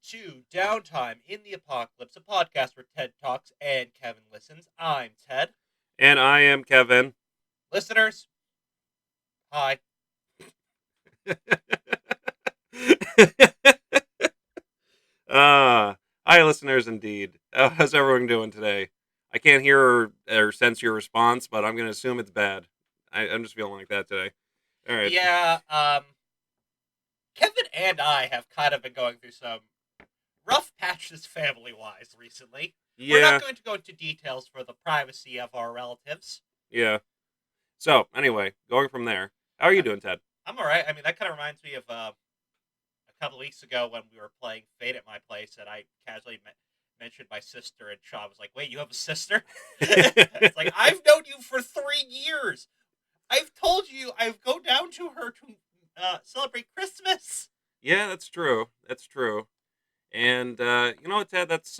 to Downtime in the Apocalypse, a podcast where Ted talks and Kevin listens. I'm Ted. And I am Kevin. Listeners, hi. Hi, listeners, indeed. How's everyone doing today? I can't hear or sense your response, but I'm going to assume it's bad. I'm just feeling like that today. All right. Yeah, Kevin and I have kind of been going through some rough patches family-wise recently. We're not Yeah, going to go into details for the privacy of our relatives. yeah. So, anyway, going from there. How are you Uh, doing, Ted? I'm alright. I mean, that kind of reminds me of a couple of weeks ago when we were playing Fate at my place, and I casually mentioned my sister, and Sean was like, "Wait, you have a sister?" It's like, I've known you for 3 years. I've told you I've go down to her to celebrate Christmas. Yeah, that's true. That's true. And, you know what, Ted? That's,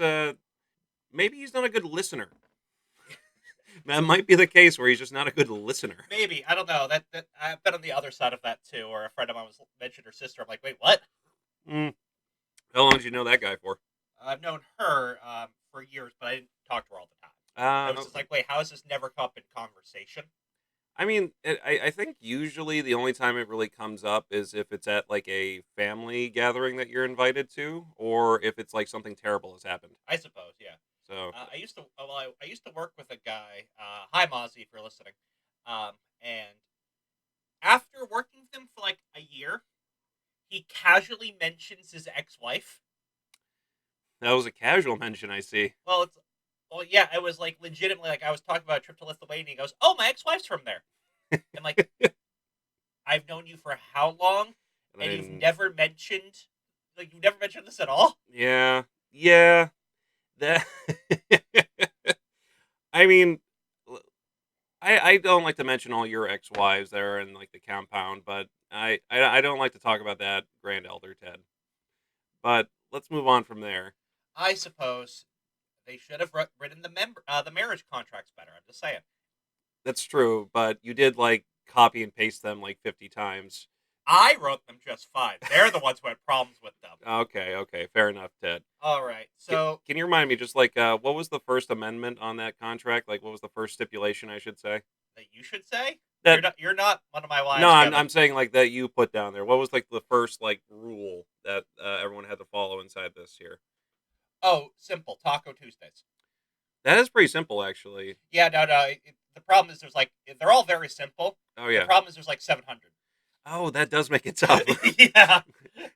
maybe he's not a good listener. That might be the case where he's just not a good listener. Maybe, I don't know. That I've been on the other side of that too. Or a friend of mine was mentioned her sister. I'm like, wait, what? Mm. How long did you know that guy for? I've known her for years, but I didn't talk to her all the time. It was just Okay. like, wait, how has this never come up in conversation? I mean, I think usually the only time it really comes up is if it's at like a family gathering that you're invited to, or if it's like something terrible has happened. I suppose, yeah. So, I used to well, I used to work with a guy. Hi, Mozzie, if you're listening. And after working with him for like a year, he casually mentions his ex-wife. that was a casual mention, I see. Well, yeah, it was like legitimately like I was talking about a trip to Lithuania. He goes, "Oh, my ex-wife's from there." And like, I've known you for how long, And and you've then, never mentioned you've never mentioned this at all. yeah, yeah, that. I mean, l- I don't like to mention all your ex-wives that are in like the compound, but I don't like to talk about that grand elder Ted. But let's move on from there. I suppose they should have written the marriage contracts better. I'm just saying. That's true, but you did like copy and paste them like 50 times. I wrote them just fine. They're the ones who had problems with them. Okay, okay, fair enough, Ted. All right, Can, so can you remind me, just like, what was the first amendment on that contract? Like, what was the first stipulation, I should say? that you should say That you're not one of my no, wives, I'm Kevin. I'm saying like that you put down there. What was like the first like rule that everyone had to follow inside this here? Oh, simple Taco Tuesdays. That is pretty simple, actually. Yeah, no. The problem is they're all very simple. Oh The yeah. problem is there's like 700. Oh, that does make it tough. Yeah,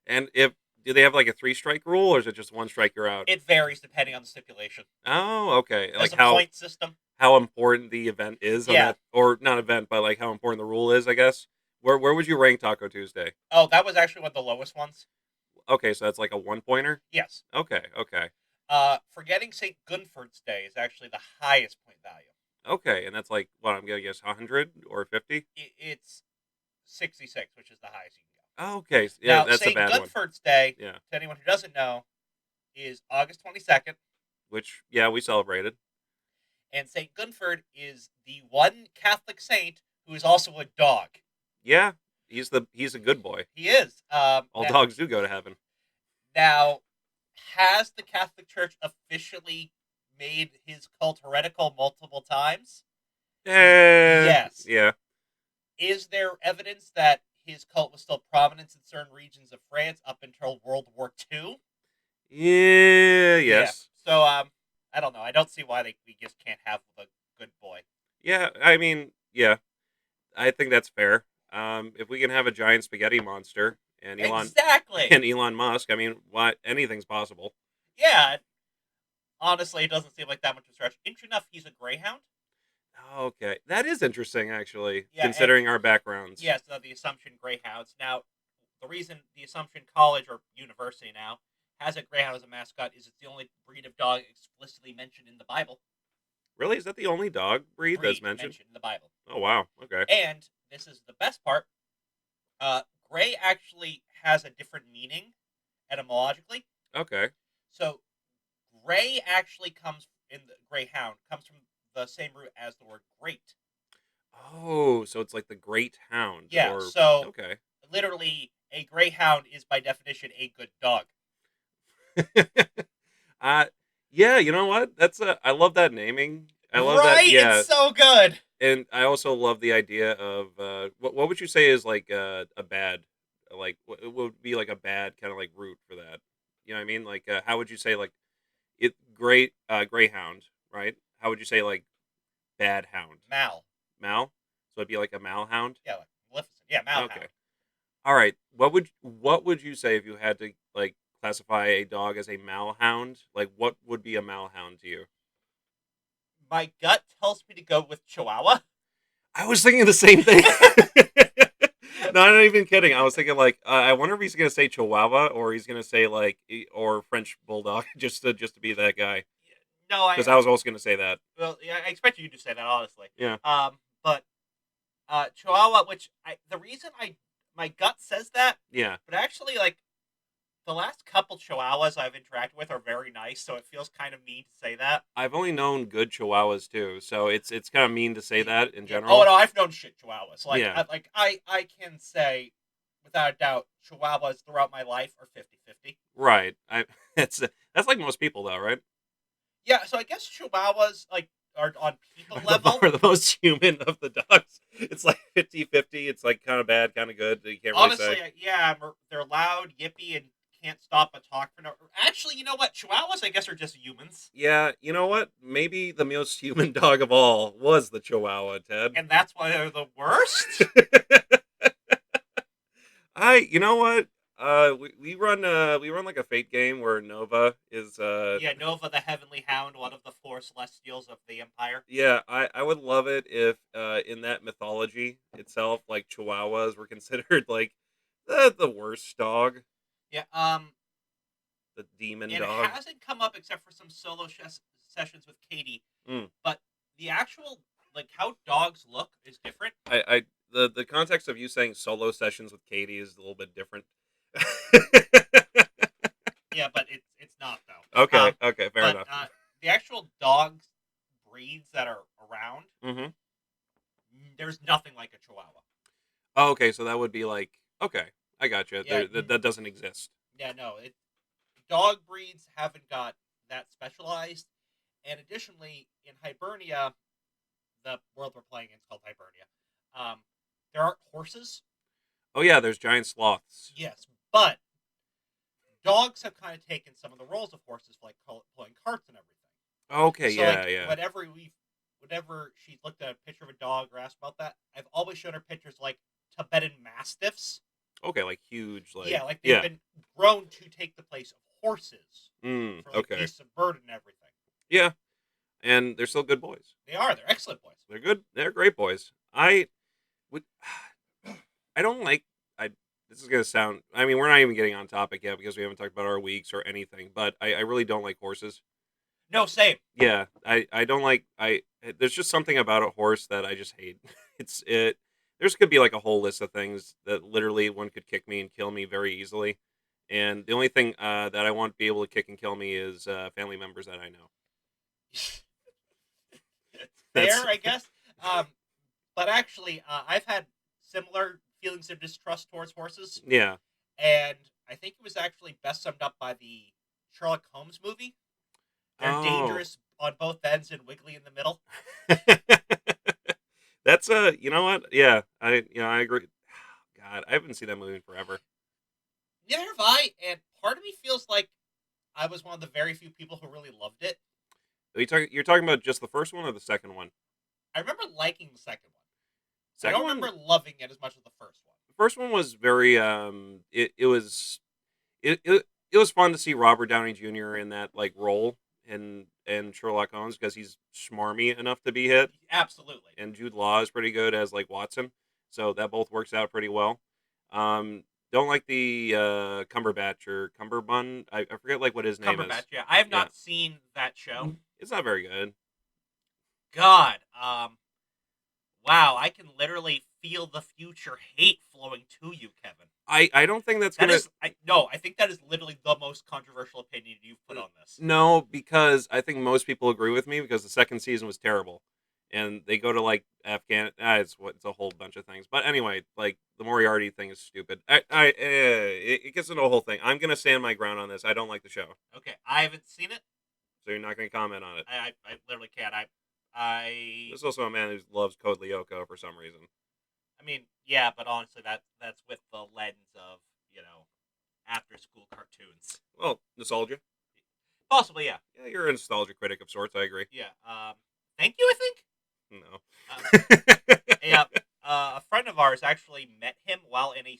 And if do they have like a three strike rule, or is it just one strike you're out? it varies depending on the stipulation. Oh, okay. There's Like a point system. how important the event is on Yeah. that, or not event, but like how important the rule is, I guess. Where would you rank Taco Tuesday? Oh, that was actually one of the lowest ones. Okay, so that's like a one pointer. Yes. Okay, okay, Forgetting St. Gunford's Day is actually the highest point value. okay, and that's like what I'm gonna guess 100 or 50. It's 66, which is the highest you can go. Okay, yeah, Now, that's a St. bad one. Gunford's Day, Yeah, to anyone who doesn't know, is August 22nd, which yeah we celebrated. and St. Gunford is the one Catholic saint who is also a dog. Yeah, he's a good boy. He is. All dogs do go to heaven. Now, has the Catholic Church officially made his cult heretical multiple times? Yes. Yeah, Is there evidence that his cult was still prominent in certain regions of France up until World War II? yeah, Yeah. yes, So, I don't know. I don't see why we just can't have a good boy. yeah. I mean, yeah, I think that's fair. If we can have a giant spaghetti monster and Elon Exactly. and Elon Musk, I mean, what anything's possible. Yeah. Honestly, it doesn't seem like that much of a stretch. Interesting enough, he's a greyhound. Okay, that is interesting, actually, Yeah, and considering our backgrounds. yes, the Assumption Greyhounds. Now, the reason the Assumption College or University now has a greyhound as a mascot is it's the only breed of dog explicitly mentioned in the Bible. Really, is that the only dog breed that's Breed mentioned? mentioned in the Bible. Oh wow. Okay. And this is the best part. Gray actually has a different meaning etymologically. Okay. So, gray actually comes in the greyhound comes from the same root as the word great. Oh, so it's like the Great Hound, Yeah. or So okay. literally, a greyhound is by definition a good dog. uh, yeah, you know what? I love that naming. I love that. Right? It's Yeah, so good. and I also love the idea of what would you say is like a bad, like what would be like a bad kind of like route for that? You know what I mean? Like how would you say like it great greyhound, right? How would you say like bad hound? Mal. Mal? So it'd be like a malhound? Yeah, like Maleficent. Yeah, Okay. Malhound. All right. What would you say if you had to like classify a dog as a malhound? Like what would be a malhound to you? My gut tells me to go with Chihuahua. I was thinking the same thing. No, I'm not even kidding. I was thinking like I wonder if he's gonna say Chihuahua or he's gonna say like or French Bulldog just to be that guy No, because I was also gonna say that. well, yeah, I expect you to say that honestly. Yeah. But Chihuahua, which the reason my gut says that, Yeah. but actually, like the last couple Chihuahuas I've interacted with are very nice, so it feels kind of mean to say that. I've only known good Chihuahuas too, so it's kind of mean to say Yeah, that in yeah. Oh general. no, I've known shit Chihuahuas. Yeah. I can say without a doubt Chihuahuas throughout my life are 50-50. Right. I that's like most people though, right? Yeah, so I guess Chihuahuas like are on people Are the, level. are the most human of the dogs. It's like 50-50. It's like kind of bad, kind of good. You can't really Honestly, say. yeah, they're loud, yippy, and can't stop but talk for no. Actually, you know what? Chihuahuas, I guess, are just humans, Yeah, you know what? Maybe the most human dog of all was the Chihuahua, Ted. and that's why they're the worst. You know what? We run like a fate game where Nova is Yeah, Nova, the Heavenly Hound, one of the four Celestials of the Empire. yeah, I would love it if in that mythology itself, like Chihuahuas were considered like the worst dog, Yeah, the demon and it dog. hasn't come up except for some sessions with Katie, Mm. but the actual like how dogs look is different. I the context of you saying solo sessions with Katie is a little bit different. Yeah, but it's not though. Okay, okay, fair But enough. the actual dogs breeds that are around, Hmm. there's nothing like a Chihuahua. Oh, okay, so that would be like okay, I got you. Yeah, That doesn't exist. yeah, no, dog breeds haven't got that specialized, and additionally, in Hibernia, the world we're playing in is called Hibernia. There aren't horses, Oh yeah, there's giant sloths. yes, but dogs have kind of taken some of the roles of horses, like pulling carts and everything. Okay, So, yeah, like, yeah. whenever she's looked at a picture of a dog or asked about that, I've always shown her pictures like Tibetan Mastiffs. Okay, like huge, Yeah, like like they've yeah. been grown to take the place of horses Mm, for like okay, beasts of burden and everything. yeah, and they're still good boys. They are. They're excellent boys. They're good. They're great boys. I would. I don't like. I. This is gonna sound. I mean, we're not even getting on topic yet because we haven't talked about our weeks or anything. But I really don't like horses. No, same. Yeah, I don't like. There's just something about a horse that I just hate. It's it. There's could be like a whole list of things that literally one could kick me and kill me very easily. And the only thing that I won't be able to kick and kill me is family members that I know. Fair, That's I guess. Um, but actually, I've had similar feelings of distrust towards horses, yeah. and I think it was actually best summed up by the Sherlock Holmes movie. They're Oh. dangerous on both ends and wiggly in the middle. That's you know what? Yeah, I agree. God, I haven't seen that movie in forever. Neither have I, and part of me feels like I was one of the very few people who really loved it. You're talking about just the first one or the second one? I remember liking the second one. I Second don't one, remember loving it as much as the first one. the first one was very it was fun to see Robert Downey Jr. in that like role in Sherlock Holmes because he's smarmy enough to be hit, Absolutely. and Jude Law is pretty good as like Watson, so that both works out pretty well. Don't like the Cumberbatch or Cumberbun. I forget like what his name Cumberbatch, is. yeah. I have Yeah, not seen that show. it's not very good. God, wow, I can literally feel the future hate flowing to you, Kevin. I don't think that's That gonna is, no, I think that is literally the most controversial opinion you've put on this. no because I think most people agree with me because the second season was terrible, and they go to like it's a whole bunch of things. But anyway, like the Moriarty thing is stupid. It gets into a whole thing. I'm gonna stand my ground on this. I don't like the show, Okay, I haven't seen it. so you're not gonna comment on it. I literally can't. I There's also a man who loves Code Lyoko for some reason. I mean, yeah, but honestly, that's with the lens of after school cartoons. Well, nostalgia. Possibly, yeah. Yeah, you're a nostalgia critic of sorts. I agree. Yeah. Thank you. I think. No. Yeah. A friend of ours actually met him while in a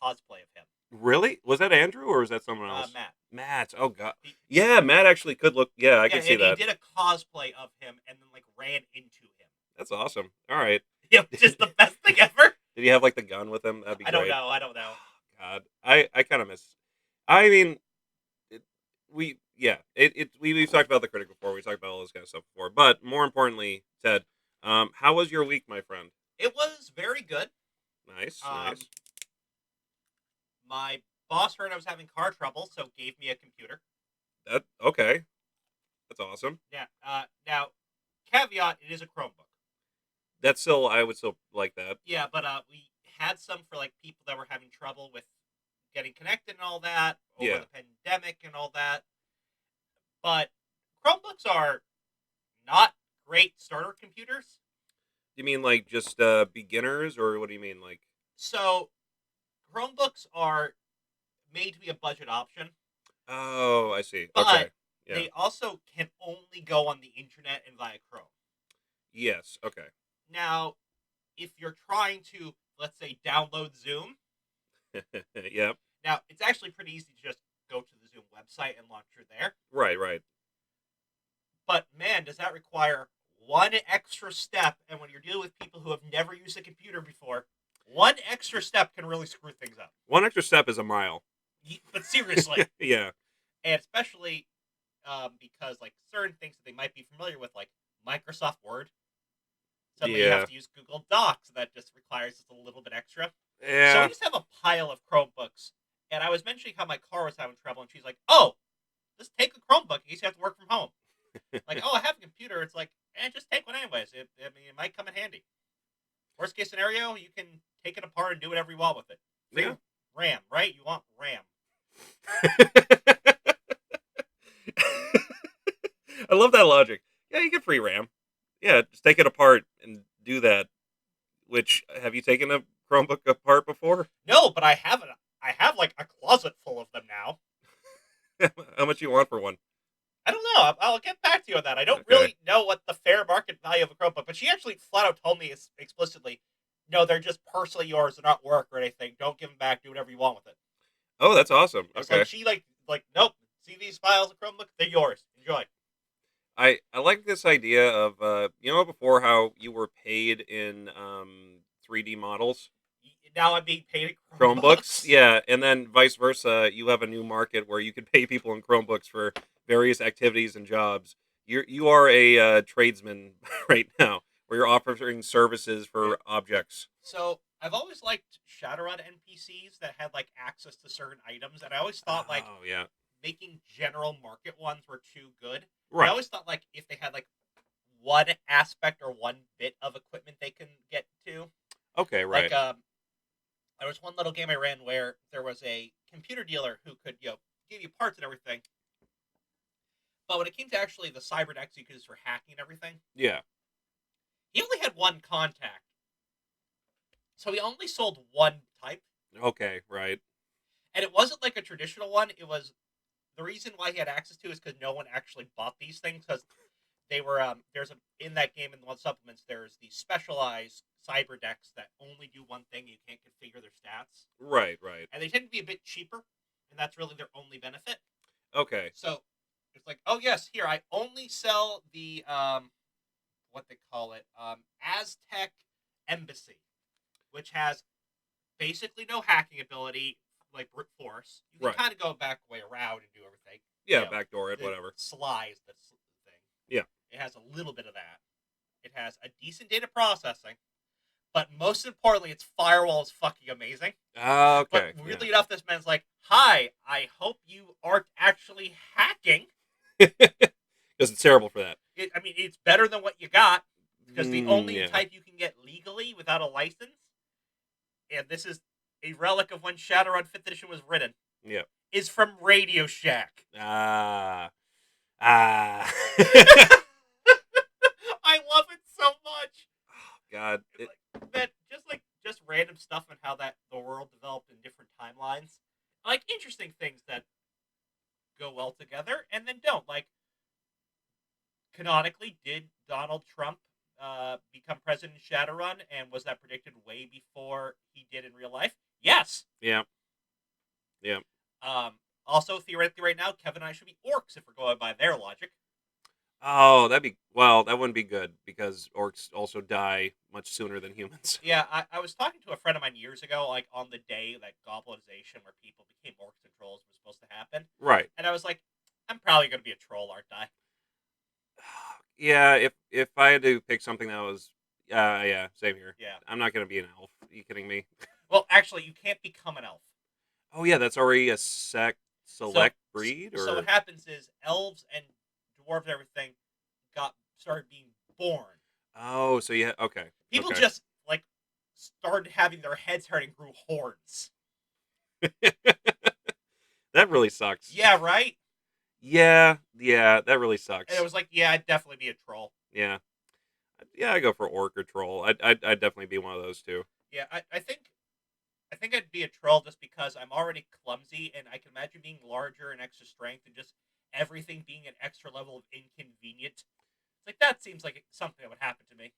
cosplay of him. Really? Was that Andrew or was that someone else? Matt. Matt. Oh god. Yeah, Matt actually could look. Yeah, I can see that. He did a cosplay of him and then like ran into him. That's awesome. All right. Yeah, just the best thing ever. Did he have like the gun with him? That'd be great. I don't know. God, I kind of miss. I mean, we've talked about the critic before. We talked about all this kind of stuff before. But more importantly, Ted, how was your week, my friend? It was very good. Nice. My boss heard I was having car trouble, so gave me a computer. Okay. That's awesome. Yeah. Now, caveat: it is a Chromebook. I would still like that. Yeah, but we had some for like people that were having trouble with getting connected and all that over the pandemic and all that. But Chromebooks are not great starter computers. You mean like just beginners, or what do you mean like? So, Chromebooks are made to be a budget option. Oh, I see. But okay. Yeah. they also can only go on the internet and via Chrome. Yes. Okay. Now, if you're trying to, let's say, download Zoom. Yep. Now, it's actually pretty easy to just go to the Zoom website and launch it there. Right. But, man, does that require one extra step. And when you're dealing with people who have never used a computer before, one extra step can really screw things up. One extra step is a mile. But seriously. Yeah. And especially because, like, certain things that they might be familiar with, like Microsoft Word. Suddenly you have to use Google Docs. That just requires just a little bit extra. Yeah. So we just have a pile of Chromebooks. And I was mentioning how my car was having trouble, and she's like, oh, just take a Chromebook in case you have to work from home. Like, oh, I have a computer. It's like, just take one anyways. It might come in handy. Worst case scenario, you can take it apart and do whatever you want with it. Free RAM, right? You want RAM. I love that logic. Yeah, you get free RAM. Yeah, just take it apart and do that. Which, have you taken a Chromebook apart before? No, but I haven't. I have like a closet full of them now. How much you want for one? I don't know. I'll get back to you on that. I don't really know what the fair market value of a Chromebook, but she actually flat out told me explicitly, no, they're just personally yours. They're not work or anything. Don't give them back. Do whatever you want with it. Oh, that's awesome. It's okay. Like she like nope. See these files of Chromebook? They're yours. Enjoy. I like this idea of before how you were paid in 3D models. Now I'm being paid in Chromebooks. Yeah, and then vice versa. You have a new market where you can pay people in Chromebooks for various activities and jobs. You are a tradesman right now, where you're offering services for objects. So I've always liked Shadowrun NPCs that had like access to certain items, and I always thought making general market ones were too good. Right. I always thought like if they had like one aspect or one bit of equipment they can get to. Okay, right. Like there was one little game I ran where there was a computer dealer who could give you parts and everything. But when it came to actually the cybernetics you could use for hacking and everything, yeah, he only had one contact. So he only sold one type. Okay, right. And it wasn't like a traditional one. It was the reason why he had access to is because no one actually bought these things because they were in that game in the one supplements there's these specialized cyber decks that only do one thing. You can't configure their stats. Right. And they tend to be a bit cheaper, and that's really their only benefit. Okay. So it's like, oh yes, here I only sell the what they call it, Aztec Embassy, which has basically no hacking ability, like brute force. You can kind of go back way around and do everything. Yeah, backdoor it, whatever. Slice the thing. Yeah. It has a little bit of that. It has a decent data processing, but most importantly, its firewall is fucking amazing. Okay. But weirdly enough, this man's like, "Hi, I hope you aren't actually hacking." Because it's terrible for that. It's better than what you got. because the only Yeah. type you can get legally without a license, and this is a relic of when Shadowrun 5th edition was written, Yeah. is from Radio Shack. Ah. I love it so much. God. That just random stuff and how that the world developed in different timelines. Like interesting things that go well together and then don't. Like canonically, did Donald Trump become president in Shadowrun, and was that predicted way before he did in real life? Yes. Yeah. Yeah. Also, theoretically, right now, Kevin and I should be orcs if we're going by their logic. Oh, that wouldn't be good because orcs also die much sooner than humans. Yeah, I was talking to a friend of mine years ago, like on the day that goblinization, where people became orcs and trolls, was supposed to happen. Right. And I was like, I'm probably going to be a troll, aren't I? Yeah, if I had to pick something that was yeah, same here. Yeah. I'm not going to be an elf. Are you kidding me? Well, actually, you can't become an elf. Oh yeah, that's already a select breed So or what happens is elves and dwarves and everything started being born. Oh, so yeah, okay. People Okay. just like started having their heads hurt and grew horns. That really sucks. Yeah, right? Yeah, that really sucks. And it was like, yeah, I'd definitely be a troll. Yeah. Yeah, I go for orc or troll. I'd definitely be one of those two. Yeah, I think I'd be a troll just because I'm already clumsy, and I can imagine being larger and extra strength, and just everything being an extra level of inconvenient. It's like that seems like something that would happen to me.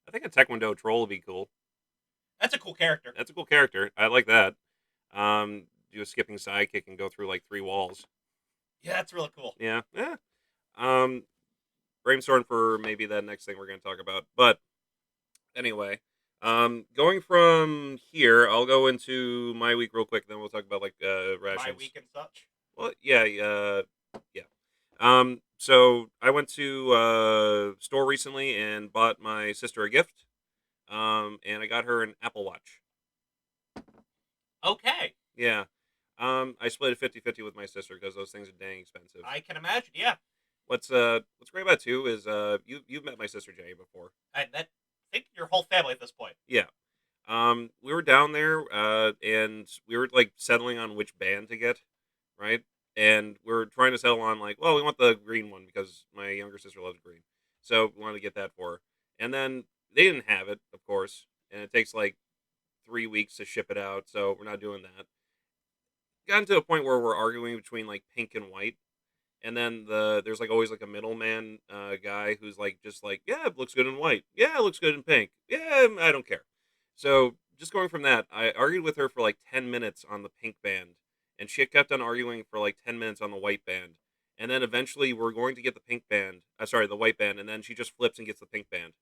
I think a Taekwondo troll would be cool. That's a cool character. That's a cool character. I like that. Do a skipping sidekick and go through like 3 walls. Yeah, that's really cool. Yeah. Yeah. Um, brainstorm for maybe that next thing we're going to talk about. But anyway, going from here, I'll go into my week real quick. Then we'll talk about like rations. My week and such. Well, yeah, yeah. So I went to store recently and bought my sister a gift. And I got her an Apple Watch. Okay. Yeah. I split it 50-50 with my sister because those things are dang expensive. I can imagine, yeah. What's great about it too is you've met my sister Jenny before. I think your whole family at this point. Yeah. We were down there and we were like settling on which band to get, right? And we're trying to settle on like, well, we want the green one because my younger sister loves green. So we wanted to get that for her. And then they didn't have it, of course, and it takes like 3 weeks to ship it out, so we're not doing that. Gotten to a point where we're arguing between like pink and white, and then there's like always like a middleman guy who's like just like, yeah, it looks good in white, yeah, it looks good in pink, yeah, I don't care. So just going from that, I argued with her for like 10 minutes on the pink band, and she kept on arguing for like 10 minutes on the white band, and then eventually we're going to get the pink band, sorry, the white band, and then she just flips and gets the pink band.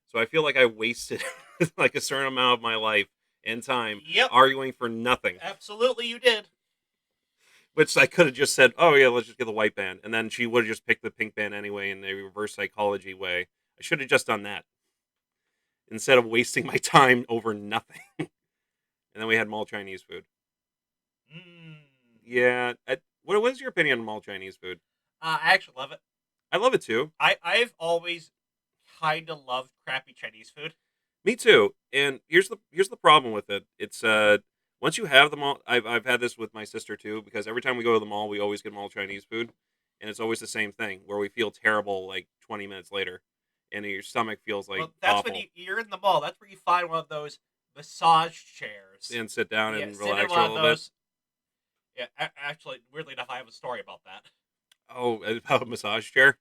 So I feel like I wasted like a certain amount of my life and time arguing for nothing. Absolutely, you did. Which I could have just said, oh, yeah, let's just get the white band. And then she would have just picked the pink band anyway in a reverse psychology way. I should have just done that instead of wasting my time over nothing. And then we had mall Chinese food. Yeah. What is your opinion on mall Chinese food? I actually love it. I love it too. I've always kind of loved crappy Chinese food. Me too. And here's the problem with it. It's once you have the mall, I've had this with my sister too, because every time we go to the mall, we always get mall Chinese food, and it's always the same thing where we feel terrible like 20 minutes later, and your stomach feels like that's awful. when you're in the mall. That's where you find one of those massage chairs And sit down and sit relax in for a little bit. Yeah, actually, weirdly enough, I have a story about that. Oh, about a massage chair?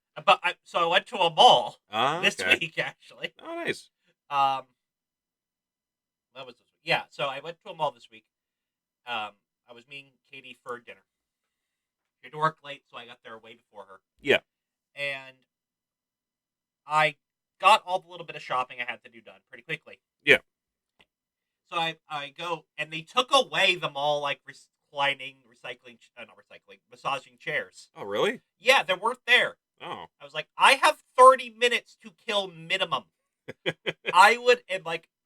So I went to a mall this Okay. week, actually. Oh, nice. That was this week. Yeah, so I went to a mall this week. I was meeting Katie for dinner. She had to work late, so I got there way before her. Yeah. And I got all the little bit of shopping I had to do done pretty quickly. Yeah. So I go, and they took away the mall, like, massaging chairs. Oh, really? Yeah, they weren't there. Oh. I was like, I have 30 minutes to kill minimum. I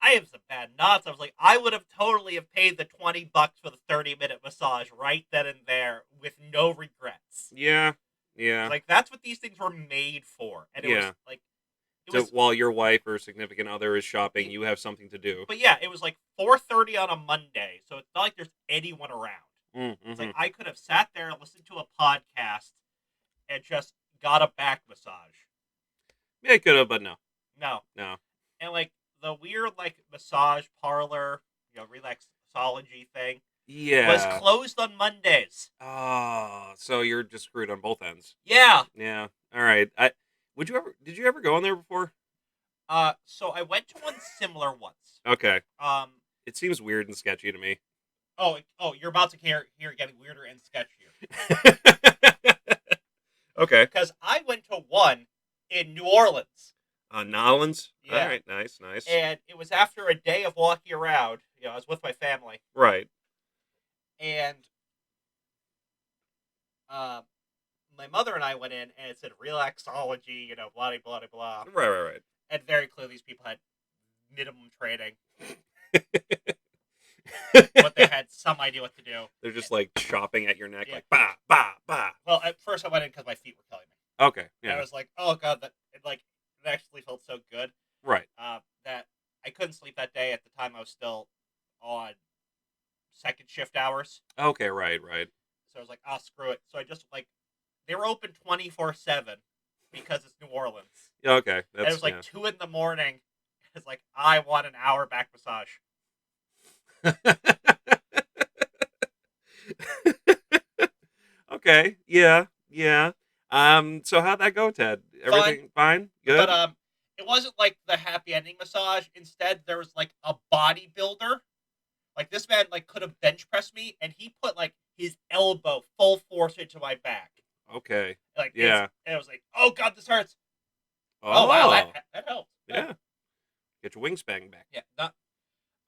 have some bad knots. I was like, I would have totally have paid the $20 for the 30-minute massage right then and there with no regrets. Yeah. Yeah. Like, that's what these things were made for. And it It So was, while your wife or significant other is shopping, you have something to do. but yeah, it was like 4:30 on a Monday, so it's not like there's anyone around. It's Mm-hmm. like I could have sat there and listened to a podcast and just got a back massage. Yeah, it could have, but no, No, no. and like the weird like massage parlor, relaxology thing was Yeah. closed on Mondays. Oh, so you're just screwed on both ends. Yeah. Yeah. All right. Did you ever go in there before? So I went to one similar once. Okay. Um, It seems weird and sketchy to me. oh, you're about to hear it getting weirder and sketchier. Okay. Because I went to one in New Orleans. Nolans. All Yeah. right. Nice. Nice. And it was after a day of walking around. I was with my family. Right. And uh, my mother and I went in, and it said relaxology, blah, blah, blah, blah. Right. Right. Right. And very clearly, these people had minimum training, but they had some idea what to do. They're just like chopping at your neck, Yeah. like bah bah bah. Well, at first I went in because my feet were killing me. Okay. And I Yeah. was like, oh god, it actually felt so good. Right. That I couldn't sleep that day. At the time, I was still on second shift hours. Okay. Right. Right. So I was like, screw it. So I just they were open 24/7 because it's New Orleans. Yeah. Okay. And it was like 2 in the morning. It's like I want an hour back massage. Okay. Yeah. Yeah. So how'd that go, Ted? Everything fine? Good. But it wasn't like the happy ending massage. Instead, there was like a bodybuilder. Like this man could have bench pressed me, and he put his elbow full force into my back. Okay. Like Yeah. and I was like, oh god, this hurts. Oh, Wow, that helped. Yeah. Get your wingspan back. Yeah.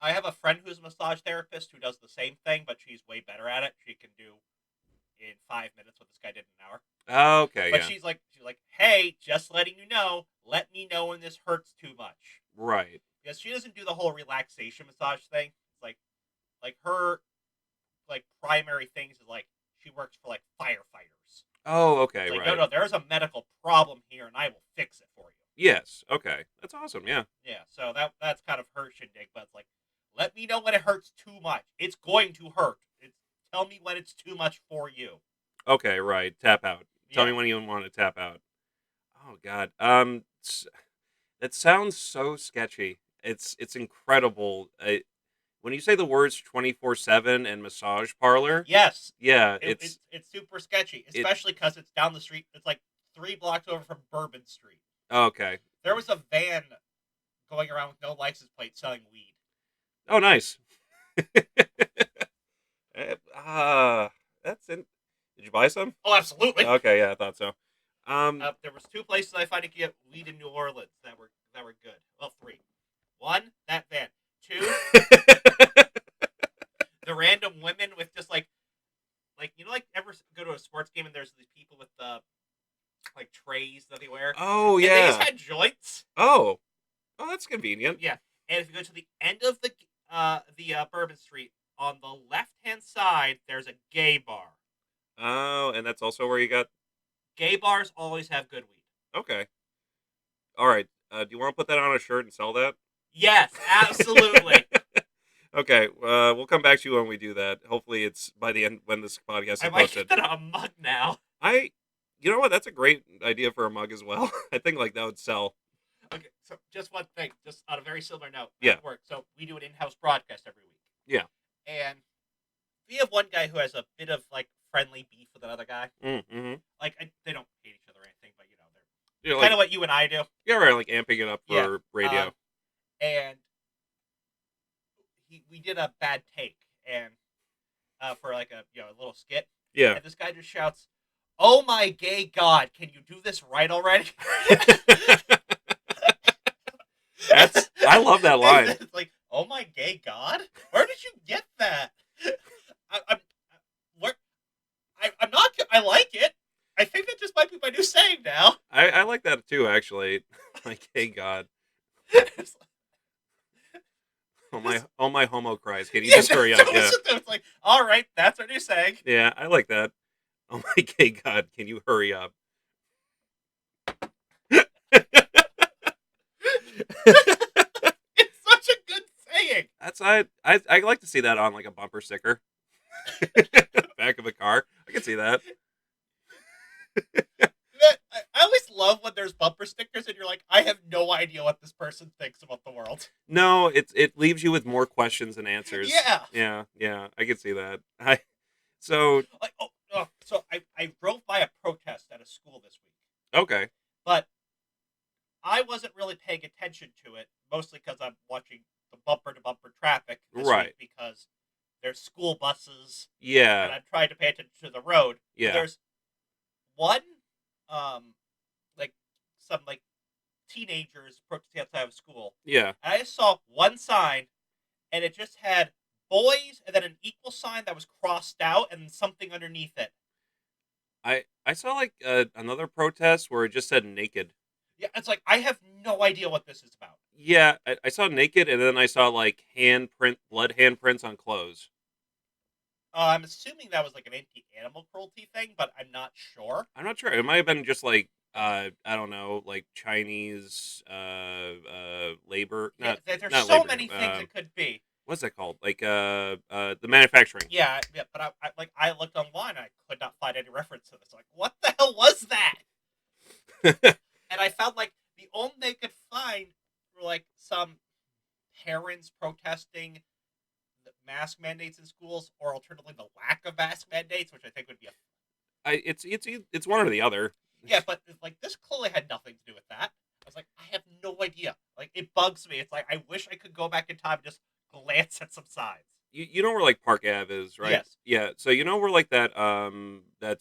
I have a friend who's a massage therapist who does the same thing, but she's way better at it. She can do in 5 minutes what this guy did in an hour. Okay. But Yeah. she's like, hey, just letting you know, let me know when this hurts too much. Right. Because she doesn't do the whole relaxation massage thing. It's like her primary things is she works for firefighters. Oh, okay. It's Right. no, there's a medical problem here, and I will fix it for you. Yes. Okay. That's awesome. Yeah. Yeah, so that's kind of her shindig, but it's let me know when it hurts too much. It's going to hurt. Tell me when it's too much for you. Okay. Right. Tap out. Tell me Yeah. when you want to tap out. Oh God. That sounds so sketchy. It's incredible. When you say the words 24/7 and massage parlor, Yes, yeah, it's super sketchy, especially because it's down the street. It's 3 blocks over from Bourbon Street. okay. There was a van going around with no license plate selling weed. Oh, nice. That's in. Did you buy some? Oh, absolutely. Okay, yeah, I thought so. There was 2 places I found you could get weed in New Orleans that were good. Well, 3. 1, that van. 2, the random women with just ever go to a sports game and there's these people with trays that they wear. Oh And they yeah. just had joints. Oh, that's convenient. Yeah, and if you go to the end of the Bourbon Street on the left hand side, there's a gay bar. Oh, and that's also where you got. Gay bars always have good weed. Okay. All right. Do you want to put that on a shirt and sell that? Yes, absolutely. Okay. We'll come back to you when we do that. Hopefully, it's by the end when this podcast is I might posted. get that on a mug now. You know what? That's a great idea for a mug as well. I think that would sell. Okay, so just one thing, just on a very similar note. Yeah. At work, so we do an in-house broadcast every week. Yeah. And we have one guy who has a bit of friendly beef with another guy. Mm-hmm. They don't hate each other or anything, but You know, kind of what you and I do. Yeah, right. Like amping it up for Yeah, radio. And we did a bad take, and for a little skit. Yeah. And this guy just shouts, "Oh my gay god! Can you do this right already?" I love that line. It's oh my gay god! Where did you get that? I'm not. I like it. I think that just might be my new saying now. I like that too, actually. Like, hey God. Oh my homo cries. Can you just hurry up? Yeah. It's all right, that's our new saying. Yeah, I like that. Oh my gay God, can you hurry up? It's such a good saying. I like to see that on like a bumper sticker, back of a car. I can see that. I always love when there's bumper stickers and you're like, I have no idea what this person thinks about the world. No, it leaves you with more questions than answers. Yeah. Yeah, I can see that. I so Like, so I drove by a protest at a school this week, okay, but I wasn't really paying attention to it, mostly because I'm watching the bumper to bumper traffic this right, week because there's school buses and yeah, I'm trying to pay attention to the road. But yeah, there's one, um, like some like teenagers protesting outside of school. yeah. And I just saw one sign, and it just had boys, and then an equal sign that was crossed out, and something underneath it. I saw like another protest where it just said naked. Yeah, it's like I have no idea what this is about. Yeah, I saw naked, and then I saw like blood handprints on clothes. I'm assuming that was like an anti-animal cruelty thing, but I'm not sure. I'm not sure. It might have been just like I don't know, like Chinese labor, Yeah, there's not so labor. many things it could be. What's that called? Like the manufacturing. Yeah, but I looked online and I could not find any reference to this. Like, what the hell was that? And I found like the only they could find were like some parents protesting the mask mandates in schools, or alternatively the lack of mask mandates, which I think would be a It's one or the other. yeah. But like this clearly had nothing to do with that. I was like, I have no idea. Like it bugs me. It's like I wish I could go back in time and just glance at some signs. You know where like Park Ave is, right? Yes. Yeah. So you know where like that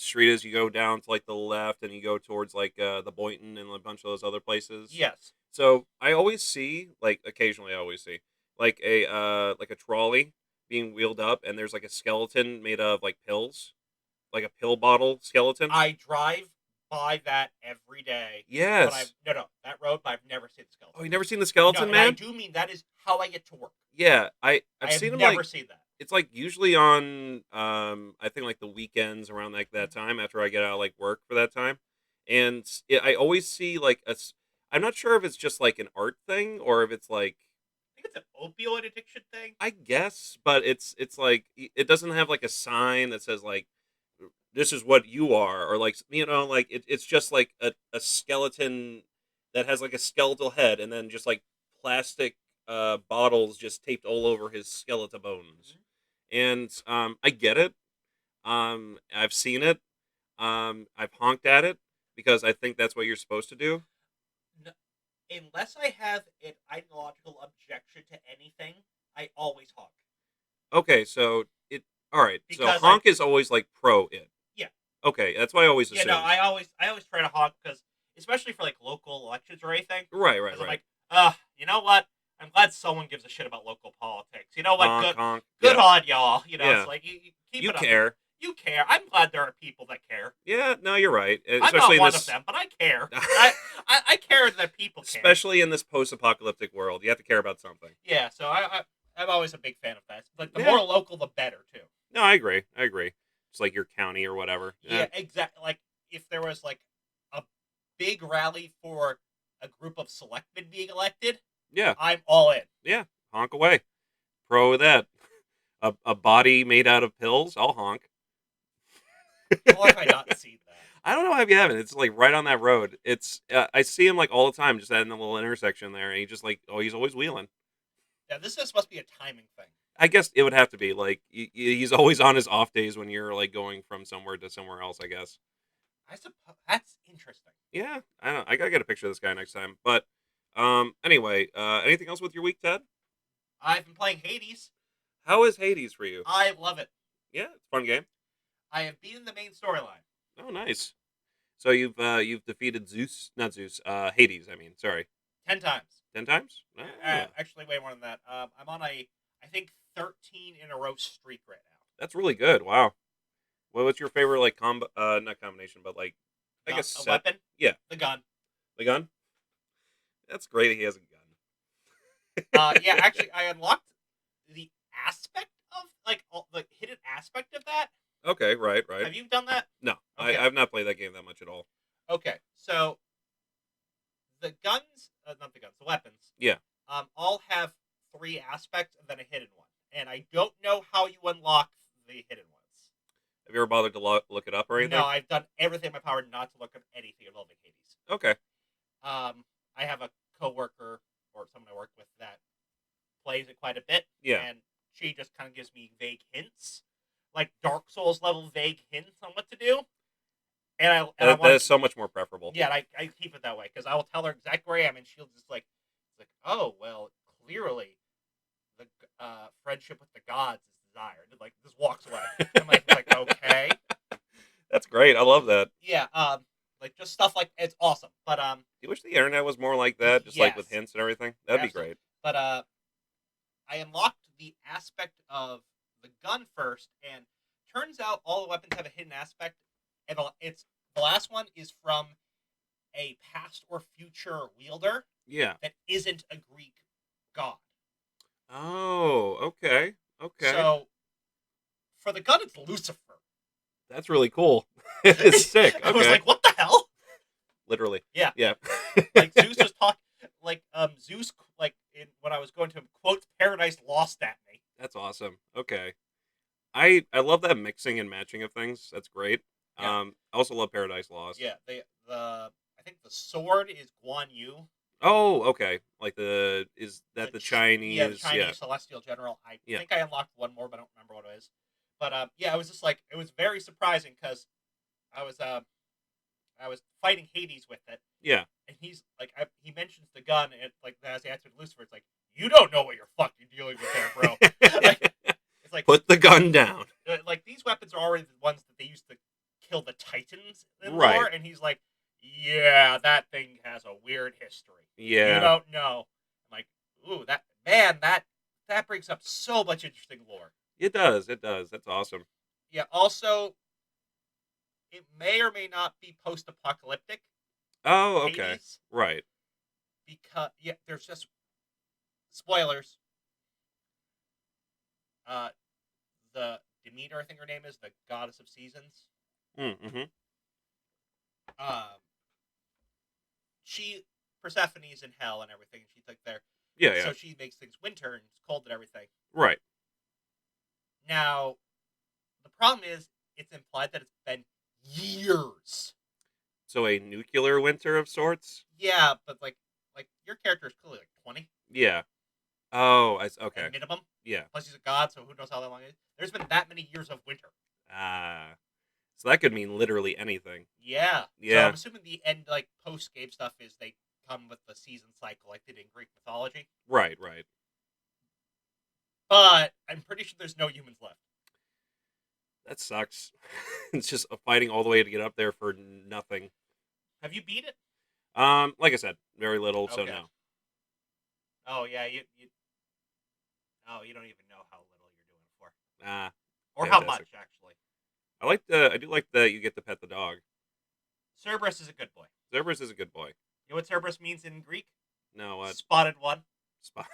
street is. You go down to like the left, and you go towards like the Boynton and a bunch of those other places. Yes. So I always see, like occasionally I always see like a trolley being wheeled up, and there's like a skeleton made of like pills, like a pill bottle skeleton. I drive by that every day. But Yes. I've no that road, but I've never seen the Oh, skeleton. you never seen the No, skeleton, and I man? do mean that is how I get to work. Yeah, I've I have seen him never like seen that. it's like usually on I think like the weekends around like that time after I get out of like work for that time, and I always see like I'm not sure if it's just like an art thing or if it's like I think it's an opioid addiction thing. I guess, but it's like it doesn't have like a sign that says like this is what you are, or like like it's just like a skeleton that has like a skeletal head, and then just like plastic bottles just taped all over his skeletal bones. Mhm. And I get it. I've seen it. I've honked at it because I think that's what you're supposed to do. No, unless I have an ideological objection to anything, I always honk. Okay, so it all right. So Because honk is always like pro it. yeah, Okay, that's what I always yeah, no, assumed. I always try to honk because, especially for like local elections or anything, Right, right, because I'm right. like, you know what? I'm glad someone gives a shit about local politics. You know what? Honk, Good, honk. good Yeah, on y'all. You know, yeah. it's like you keep You it up. care. You care. I'm glad there are people that care. Yeah, no, you're right. I'm Especially not in one of this, them, but I care. I care that people care. especially in this post-apocalyptic world, you have to care about something. Yeah, so I'm always a big fan of that. Like the Yeah. more local, the better too. No, I agree. I agree. It's like your county or whatever. Yeah, exactly. Like if there was like a big rally for a group of selectmen being elected, Yeah, I'm all in. yeah. Honk away. Pro with that. A body made out of pills. I'll honk. Or have I not seen that? I don't know if you haven't. It's like right on that road. It's I see him like all the time, just at the little intersection there, and he just like he's always wheeling. Yeah, this just must be a timing thing. I guess it would have to be like he's always on his off days when you're like going from somewhere to somewhere else. I guess. I suppose that's interesting. Yeah, I don't. I gotta get a picture of this guy next time. But anyway, anything else with your week, Ted? I've been playing Hades. How is Hades for you? I love it. Yeah, it's a fun game. I have beaten the main storyline Oh, nice. So you've defeated Zeus, not Zeus, Hades. I mean, sorry, 10 times. 10 times. Oh, Actually, way more than that. I'm on I think 13 in a row streak right now. that's really good. Wow. Well, what's your favorite like combo? Not combination, but like I guess A set. weapon. Yeah, The gun. the gun. That's great. He has a gun. Yeah, actually, I unlocked the aspect of the hidden aspect of that. Okay, right, right. Have you done that? No, Okay. I've not played that game that much at all. Okay, so the guns, not the guns, the weapons. Yeah. all have 3 aspects and then a hidden one. And I don't know how you unlock the hidden ones. Have you ever bothered to look it up or No, anything? I've done everything in my power not to look up anything involving Hades. Okay. I have a coworker or someone I work with that plays it quite a bit, Yeah. and she just kind of gives me vague hints, like Dark Souls level vague hints on what to do. And I That want is so much more preferable. yeah, I keep it that way because I will tell her exactly where I am, and she'll just oh well, clearly the friendship with the gods is desired. And, like, just walks away. I'm like okay, That's great. I love that. yeah, like just stuff like it's awesome, but Do you wish the internet was more like that, just like with yes, hints and everything? That'd be absolutely, great. but I unlocked the aspect of the gun first, and turns out all the weapons have a hidden aspect, and it's the last one is from a past or future wielder Yeah. that isn't a Greek god. Oh, okay. Okay. So for the gun, it's Lucifer. That's really cool. It's sick. I was Okay. like, what the hell? Literally. Yeah, Yeah. like Zeus was talking, like Zeus, like when I was going to him, quotes Paradise Lost at me. That's awesome. Okay. I love that mixing and matching of things. That's great. Yeah, I also love Paradise Lost. yeah. I think the sword is Guan Yu. Oh, okay. Like is that the Yeah, the Chinese? Yeah. Chinese celestial general. I Yeah. think I unlocked one more, but I don't remember what it is. But yeah, it was just like it was very surprising because I was I was fighting Hades with it, Yeah. and he's like he mentions the gun, and like as he answered Lucifer, it's like you don't know what you're fucking dealing with there, bro. Like, it's like Put the gun down. like these weapons are already the ones that they used to kill the Titans in Right. lore, and he's like, yeah, that thing has a weird history. Yeah. You don't know. I'm like, ooh, that brings up so much interesting lore. It does. It does. That's awesome. Yeah. Also, it may or may not be post-apocalyptic. Oh, okay. Hades, Right. because yeah, there's just spoilers. Uh, the Demeter, I think her name is, the goddess of seasons. Mm-hmm. She Persephone's in hell and everything. She's like there. Yeah. Yeah. So she makes things winter and it's cold and everything. Right. Now, the problem is it's implied that it's been years. So a nuclear winter of sorts. Yeah, but like your character is clearly like 20 Yeah. Oh, okay. at minimum. Yeah. Plus he's a god, so who knows how long it is. There's been that many years of winter. Ah. So that could mean literally anything. Yeah. Yeah. So I'm assuming the end, like post game stuff, is they come with the season cycle like they did in Greek mythology. Right. Right. But I'm pretty sure there's no humans left. That sucks. It's just a fighting all the way to get up there for nothing. Have you beat it? Like I said, very little, so Okay. no. Oh yeah, you you don't even know how little you're doing it for. Ah, Or how fantastic. much, actually. I do like that you get to pet the dog. Cerberus is a good boy. Cerberus is a good boy. You know what Cerberus means in Greek? No, what? Spotted one. Spot.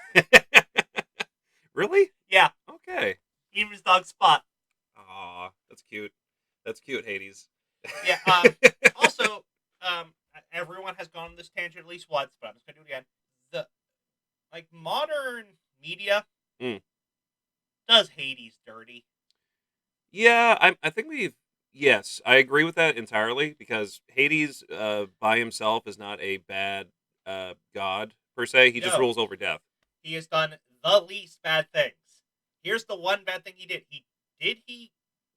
Really? Yeah, Okay. even his dog Spot. Aw, that's cute. That's cute, Hades. Yeah, also, everyone has gone on this tangent at least once, but I'm just going to do it again. The, like, modern media Mm. does Hades dirty. Yeah, I think yes, I agree with that entirely because Hades by himself is not a bad god per se. He just No. rules over death. He has done the least bad things. Here's the one bad thing he did. He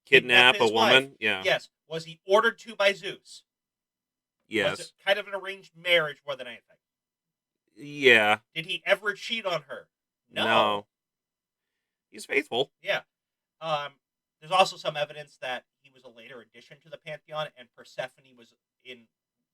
Kidnap a his wife? woman? Yeah. Yes. Was he ordered to by Zeus? Yes. Was it kind of an arranged marriage more than anything? Yeah. Did he ever cheat on her? No. He's faithful. Yeah. There's also some evidence that he was a later addition to the pantheon, and Persephone was in